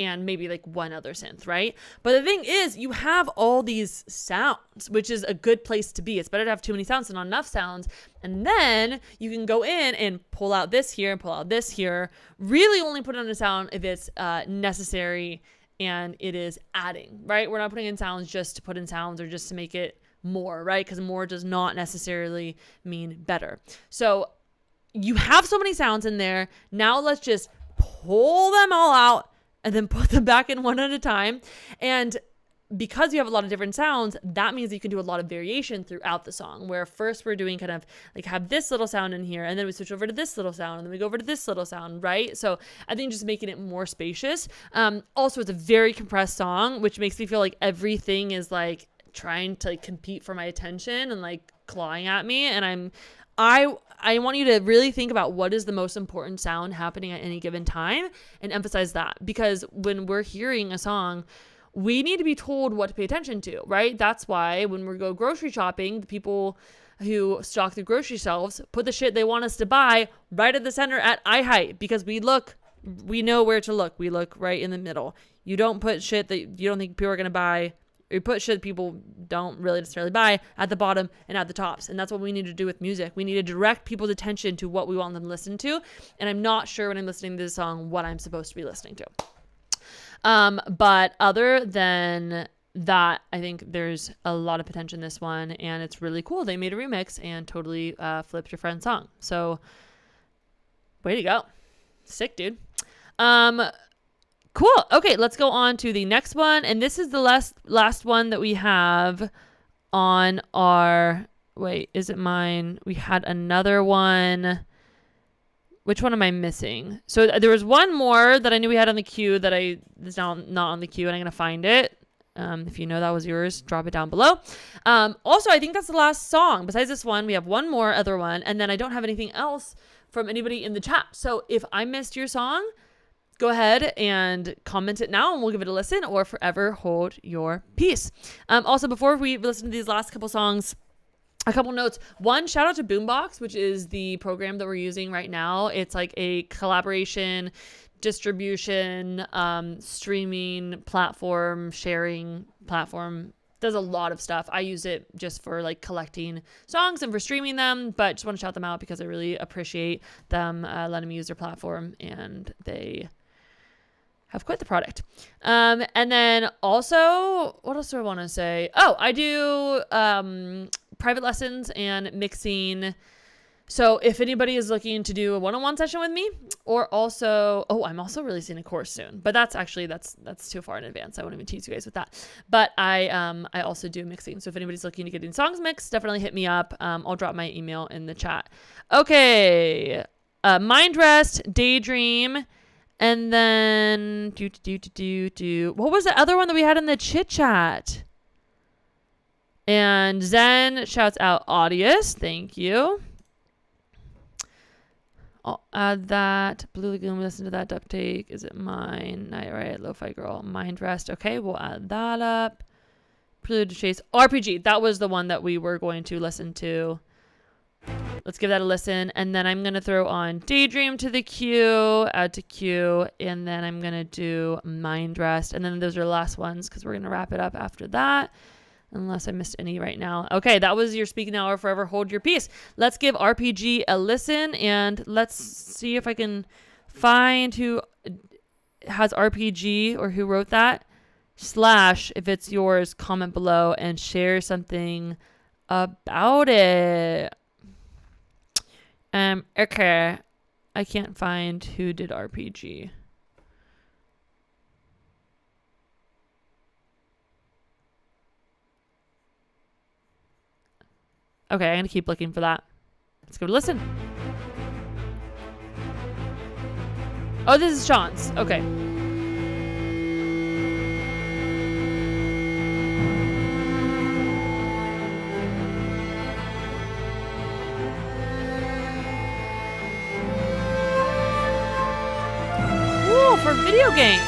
And maybe like one other synth, right? But the thing is, you have all these sounds, which is a good place to be. It's better to have too many sounds than not enough sounds. And then you can go in and pull out this here and pull out this here. Really only put on a sound if it's necessary and it is adding, right? We're not putting in sounds just to put in sounds or just to make it more, right? Because more does not necessarily mean better. So you have so many sounds in there. Now let's just pull them all out and then put them back in one at a time. And because you have a lot of different sounds, that means you can do a lot of variation throughout the song, where first we're doing kind of like have this little sound in here, and then we switch over to this little sound, and then we go over to this little sound, right? So I think just making it more spacious. Also, it's a very compressed song, which makes me feel like everything is like trying to like compete for my attention and like clawing at me. And I want you to really think about what is the most important sound happening at any given time and emphasize that, because when we're hearing a song, we need to be told what to pay attention to, right? That's why when we go grocery shopping, the people who stock the grocery shelves put the shit they want us to buy right at the center at eye height, because we know where to look. We look right in the middle. You don't put shit that you don't think people are going to buy. You put shit people don't really necessarily buy at the bottom and at the tops. And that's what we need to do with music. We need to direct people's attention to what we want them to listen to. And I'm not sure when I'm listening to this song what I'm supposed to be listening to. But other than that, I think there's a lot of potential in this one, and it's really cool. They made a remix and totally flipped your friend's song. So way to go. Sick, dude. Cool. Okay, let's go on to the next one. And this is the last one that we have on our... Wait, is it mine? We had another one. Which one am I missing? So there was one more that I knew we had on the queue that is now not on the queue, and I'm going to find it. If you know that was yours, drop it down below. Also, I think that's the last song. Besides this one, we have one more other one, and then I don't have anything else from anybody in the chat. So if I missed your song, go ahead and comment it now and we'll give it a listen, or forever hold your peace. Also, before we listen to these last couple songs, a couple notes. One, shout out to Boombox, which is the program that we're using right now. It's like a collaboration, distribution, streaming platform, sharing platform. Does a lot of stuff. I use it just for like collecting songs and for streaming them, but just want to shout them out because I really appreciate them letting me use their platform, and they have quite the product. And then also, what else do I want to say? Oh, I do private lessons and mixing. So if anybody is looking to do a one-on-one session with me, or also, I'm also releasing a course soon, but that's too far in advance. I won't even tease you guys with that. But I also do mixing. So if anybody's looking to get songs mixed, definitely hit me up. I'll drop my email in the chat. Okay. Mind Rest, Daydream, and then what was the other one that we had in the chit chat? And Zen shouts out Audius. Thank you. I'll add that. Blue Lagoon, listen to that. Duct Take. Is it mine? Night Riot, Lo-Fi Girl, Mind Rest. Okay, we'll add that up. Prelude to Chase. RPG. That was the one that we were going to listen to. Let's give that a listen. And then I'm going to throw on Daydream to the queue. Add to queue. And then I'm going to do Mind Rest. And then those are the last ones because we're going to wrap it up after that. Unless I missed any right now. Okay, that was your Speak Now or Forever Hold Your Peace. Let's give RPG a listen, and let's see if I can find who has RPG or who wrote that. / if it's yours, comment below and share something about it. Okay. I can't find who did RPG. Okay, I'm going to keep looking for that. Let's go listen. Oh, this is Sean's. Okay. Ooh, for video game.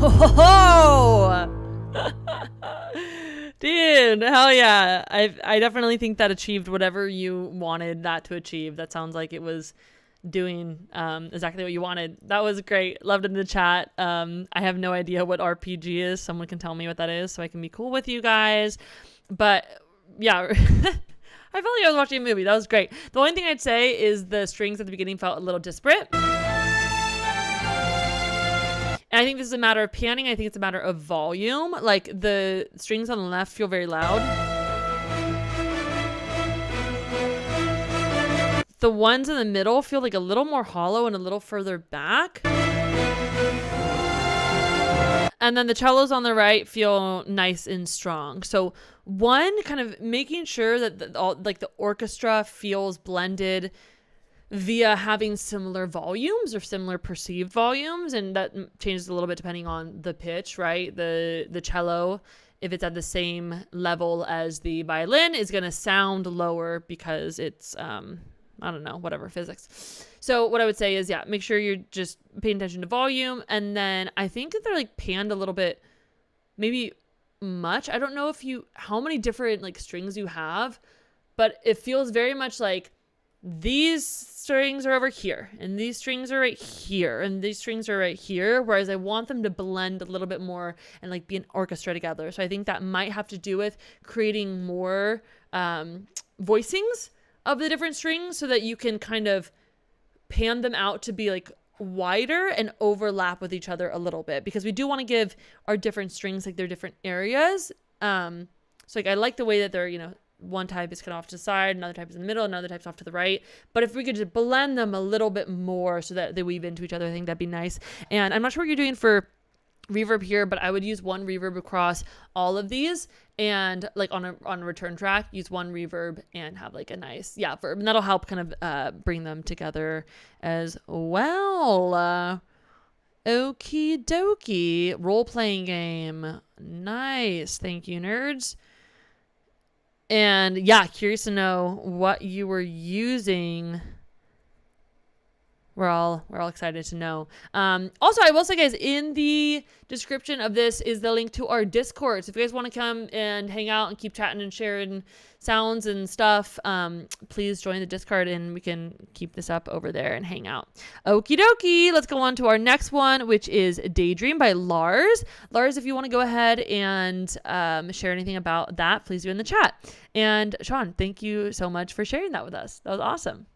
Oh, dude, hell yeah. I definitely think that achieved whatever you wanted that to achieve. That sounds like it was doing exactly what you wanted. That was great. Loved it in the chat. I have no idea what RPG is. Someone can tell me what that is so I can be cool with you guys. But yeah, I felt like I was watching a movie. That was great. The only thing I'd say is the strings at the beginning felt a little disparate. And I think this is a matter of panning. I think it's a matter of volume. Like the strings on the left feel very loud. The ones in the middle feel like a little more hollow and a little further back. And then the cellos on the right feel nice and strong. So one, kind of making sure that the orchestra feels blended via having similar volumes or similar perceived volumes, and that changes a little bit depending on the pitch, right? The cello, if it's at the same level as the violin, is going to sound lower because it's I don't know, whatever, physics. So what I would say is, yeah, make sure you're just paying attention to volume. And then I think that they're like panned a little bit, maybe much. I don't know how many different like strings you have, but it feels very much like these strings are over here and these strings are right here and these strings are right here. Whereas I want them to blend a little bit more and like be an orchestra together. So I think that might have to do with creating more voicings of the different strings so that you can kind of pan them out to be like wider and overlap with each other a little bit, because we do want to give our different strings like their different areas. So like I like the way that they're, you know, one type is kind of off to the side, another type is in the middle, another type's off to the right. But if we could just blend them a little bit more so that they weave into each other, I think that'd be nice. And I'm not sure what you're doing for reverb here, but I would use one reverb across all of these, and like on a return track, use one reverb and have like a nice verb, and that'll help kind of bring them together as well. Okie dokie. Role-playing game. Nice. Thank you, nerds. And yeah, curious to know what you were using. We're all excited to know. Also, I will say, guys, in the description of this is the link to our Discord. So if you guys want to come and hang out and keep chatting and sharing sounds and stuff, please join the Discord and we can keep this up over there and hang out. Okie dokie. Let's go on to our next one, which is Daydream by Lars. Lars, if you want to go ahead and share anything about that, please do in the chat. And Sean, thank you so much for sharing that with us. That was awesome.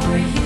For you.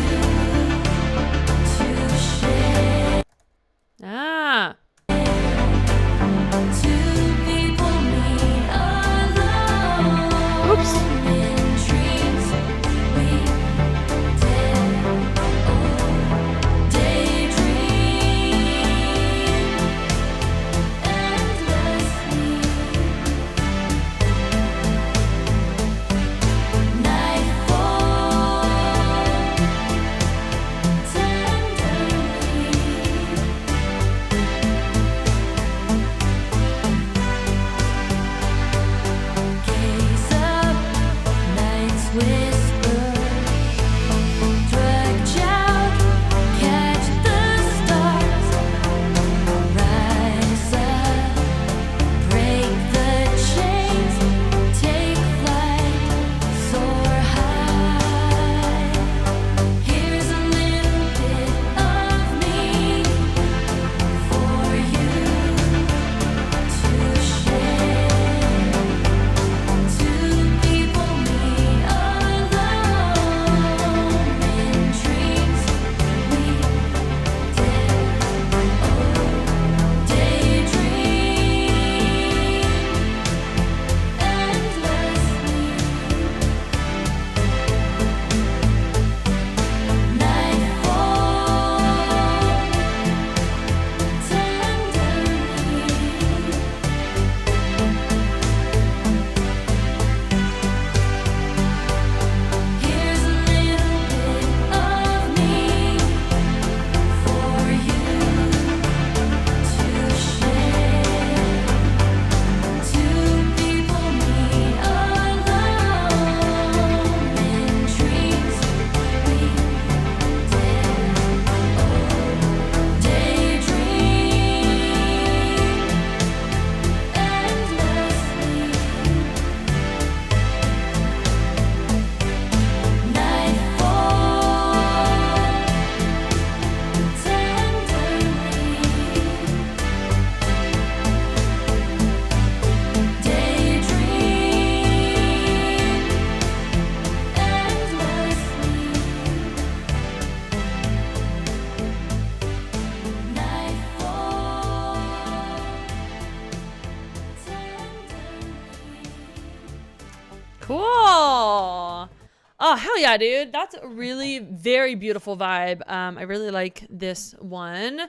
Oh, hell yeah, dude. That's a really very beautiful vibe. I really like this one.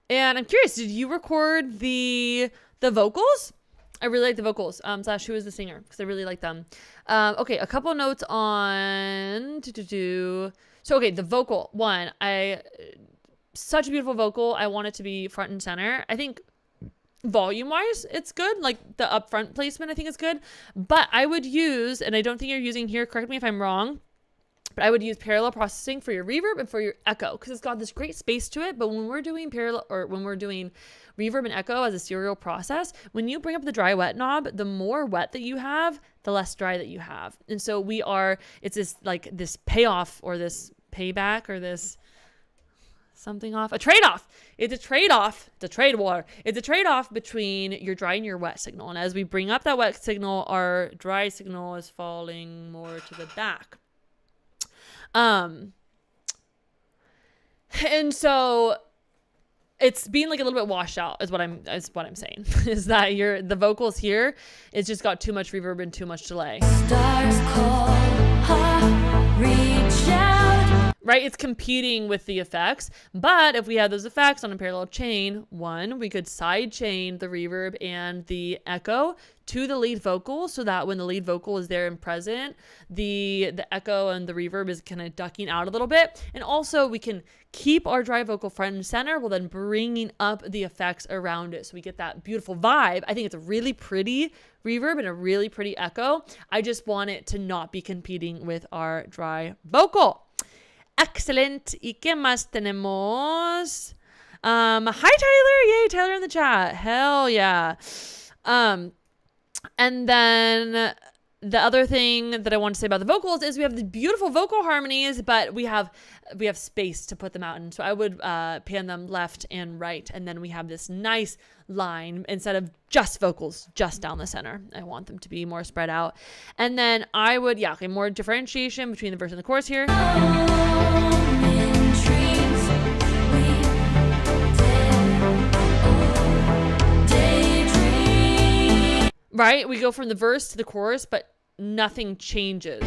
And I'm curious, did you record the vocals? I really like the vocals. Slash who is the singer? Because I really like them. Okay, a couple notes on So okay, the vocal one. Such a beautiful vocal. I want it to be front and center. I think volume wise it's good, like the upfront placement I think is good, but I would use, and I don't think you're using here, correct me if I'm wrong, but I would use parallel processing for your reverb and for your echo, because it's got this great space to it. But when we're doing reverb and echo as a serial process, when you bring up the dry wet knob, the more wet that you have, the less dry that you have. And so it's this like this payoff or this payback or this something off, a trade-off. It's a trade-off. It's a trade war. It's a trade-off between your dry and your wet signal. And as we bring up that wet signal, our dry signal is falling more to the back. And so it's being like a little bit washed out is what I'm saying. Is that the vocals here, it's just got too much reverb and too much delay. Stars call, reach out. Right? It's competing with the effects. But if we have those effects on a parallel chain, we could side chain the reverb and the echo to the lead vocal, so that when the lead vocal is there and present, the echo and the reverb is kind of ducking out a little bit. And also we can keep our dry vocal front and center while then bringing up the effects around it, so we get that beautiful vibe. I think it's a really pretty reverb and a really pretty echo. I just want it to not be competing with our dry vocal. Excellent. ¿Y qué más tenemos? Hi Tyler. Yay, Tyler in the chat. Hell yeah. And then the other thing that I want to say about the vocals is we have the beautiful vocal harmonies, but we have space to put them out in. So I would pan them left and right, and then we have this nice line instead of just vocals just down the center. I want them to be more spread out. And then I would, more differentiation between the verse and the chorus here. Right? We go from the verse to the chorus, but nothing changes.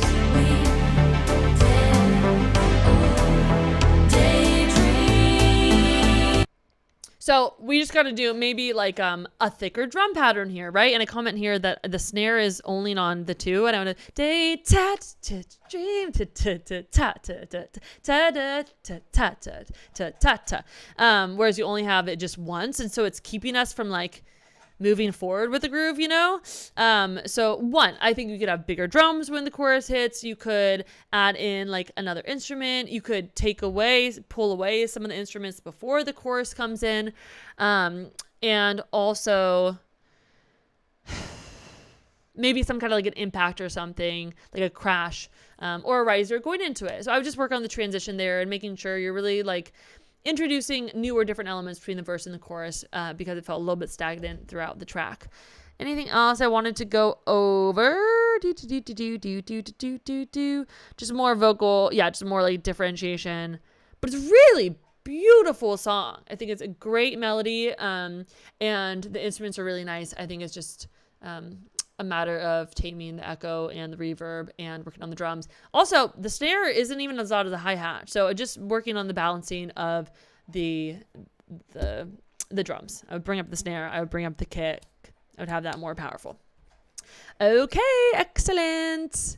So we just got to do maybe like a thicker drum pattern here, right? And I comment here that the snare is only on the 2, and I want to day ta ta dream ta ta ta ta ta ta ta ta ta ta. Whereas you only have it just once, and so it's keeping us from like moving forward with the groove, you know? So I think you could have bigger drums when the chorus hits. You could add in like another instrument. You could pull away some of the instruments before the chorus comes in. And also maybe some kind of like an impact or something, like a crash, or a riser going into it. So I would just work on the transition there and making sure you're really like introducing new or different elements between the verse and the chorus, because it felt a little bit stagnant throughout the track. Anything else I wanted to go over? Just more vocal, just more like differentiation. But it's really beautiful song. I think it's a great melody, and the instruments are really nice. I think it's just a matter of taming the echo and the reverb and working on the drums. Also, the snare isn't even as loud as the hi-hat, so just working on the balancing of the drums. I would bring up the snare, I would bring up the kick, I would have that more powerful. Okay, excellent.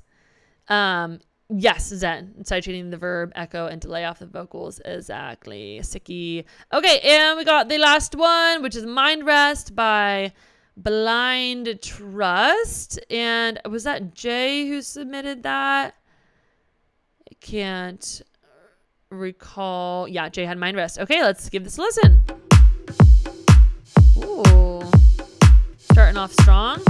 Yes, Zen. Side chaining the verb, echo, and delay off the vocals. Exactly. Sicky. Okay, and we got the last one, which is Mind Rest by Blind Trust. And was that Jay who submitted that? I can't recall. Yeah, Jay had Mind Rest. Okay, let's give this a listen. Ooh. Starting off strong.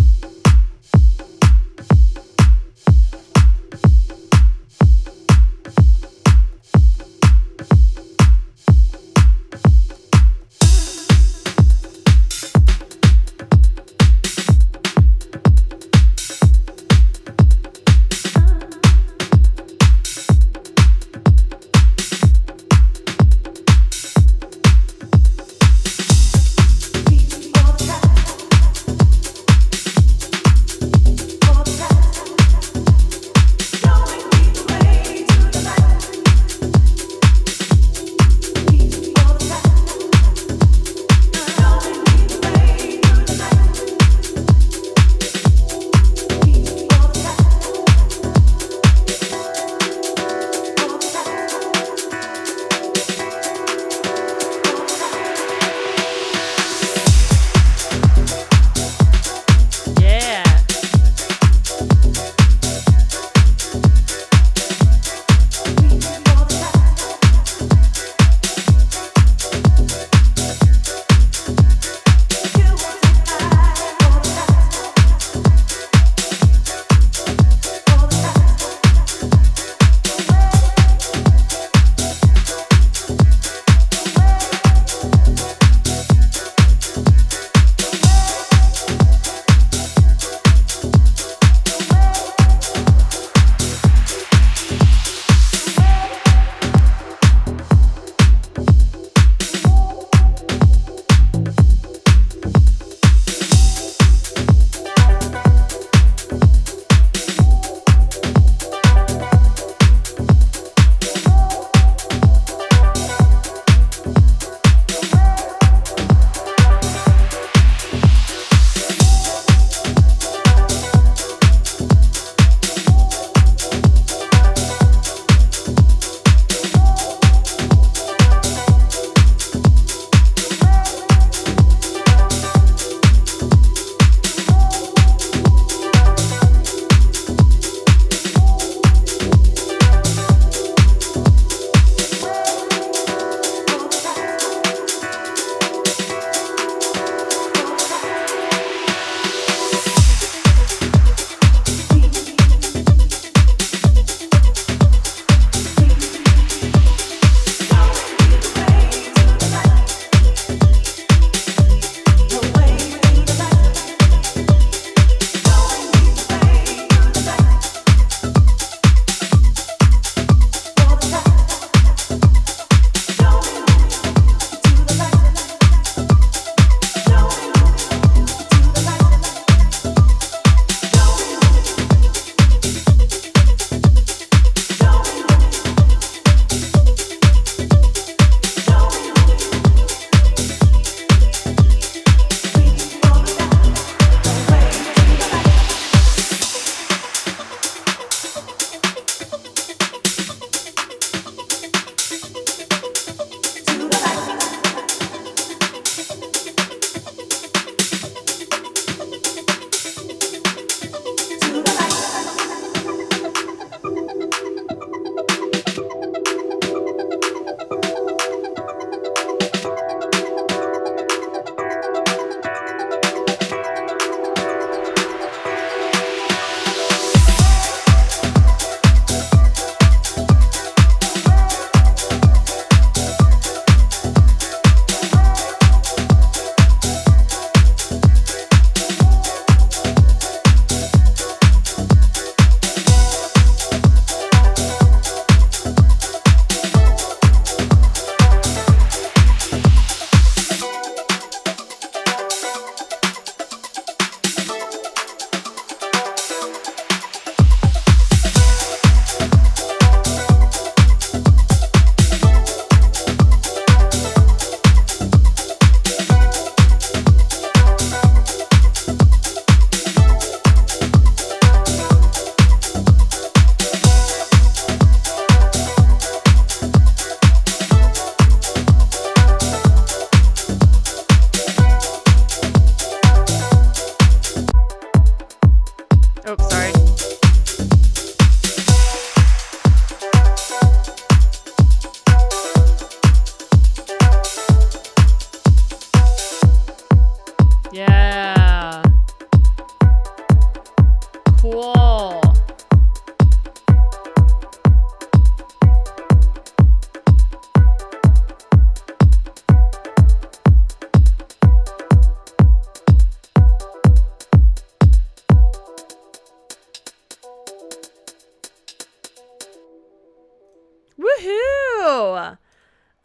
Woohoo!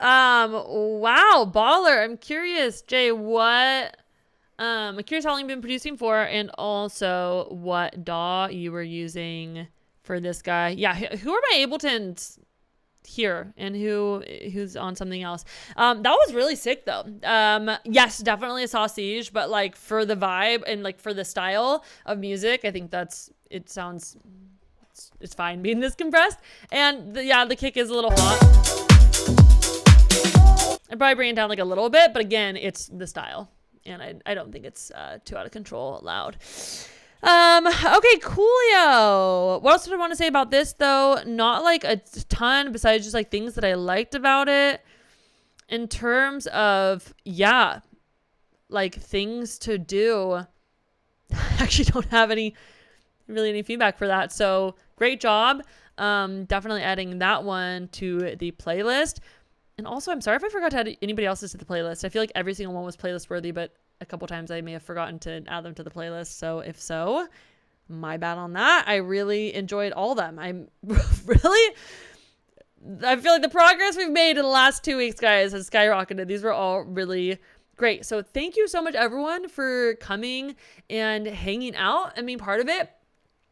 Wow, baller. I'm curious, Jay, I'm curious how long you've been producing for, and also what DAW you were using for this guy. Yeah, who are my Abletons here, and who's on something else? That was really sick though. Yes, definitely a sausage, but like for the vibe and like for the style of music, I think it's fine being this compressed. And the kick is a little hot. I'd probably bring it down like a little bit, but again, it's the style, and I don't think it's too out of control loud. Okay, coolio. What else did I want to say about this though? Not like a ton besides just like things that I liked about it in terms of, like things to do. I actually don't have any feedback for that. So great job. Definitely adding that one to the playlist. And also, I'm sorry if I forgot to add anybody else's to the playlist. I feel like every single one was playlist worthy, but a couple times I may have forgotten to add them to the playlist. So if so, my bad on that. I really enjoyed all of them. I feel like the progress we've made in the last 2 weeks, guys, has skyrocketed. These were all really great. So thank you so much, everyone, for coming and hanging out and being part of it.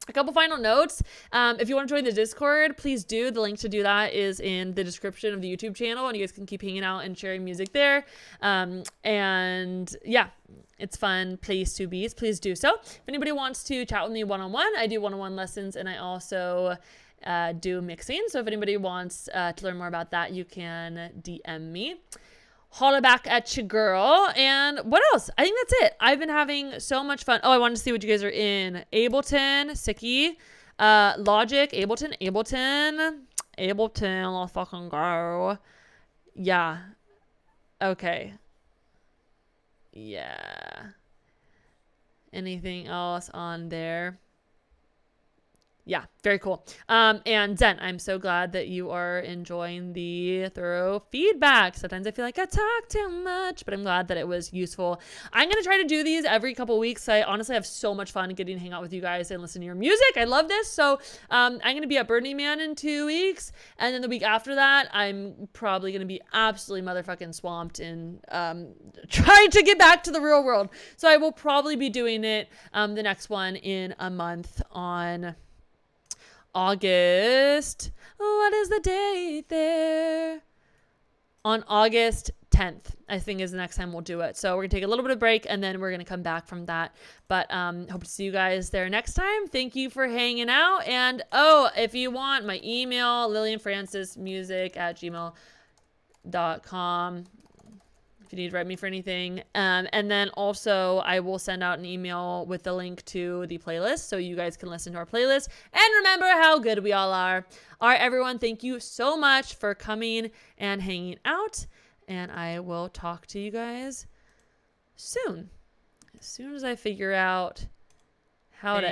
A couple final notes. If you want to join the Discord, please do. The link to do that is in the description of the YouTube channel, and you guys can keep hanging out and sharing music there. And yeah, it's fun place to be. Please do so. If anybody wants to chat with me one-on-one, I do one-on-one lessons, and I also do mixing. So if anybody wants to learn more about that, you can DM me. Holla back at you, girl. And what else? I think that's it. I've been having so much fun. Oh, I wanted to see what you guys are in. Ableton, Sicky, Logic, Ableton, let's fucking go. Yeah. Okay. Yeah. Anything else on there? Yeah, very cool. And Zen, I'm so glad that you are enjoying the thorough feedback. Sometimes I feel like I talk too much, but I'm glad that it was useful. I'm going to try to do these every couple weeks. I honestly have so much fun getting to hang out with you guys and listen to your music. I love this. So I'm going to be at Burning Man in 2 weeks. And then the week after that, I'm probably going to be absolutely motherfucking swamped in trying to get back to the real world. So I will probably be doing it the next one in a month on August. What is the date there? On August 10th, I think, is the next time we'll do it. So we're gonna take a little bit of break, and then we're gonna come back from that. But hope to see you guys there next time. Thank you for hanging out. And if you want my email, lillianfrancismusic@gmail.com. If you need to write me for anything. And then also I will send out an email with the link to the playlist so you guys can listen to our playlist and remember how good we all are. All right, everyone, thank you so much for coming and hanging out. And I will talk to you guys soon. As soon as I figure out how to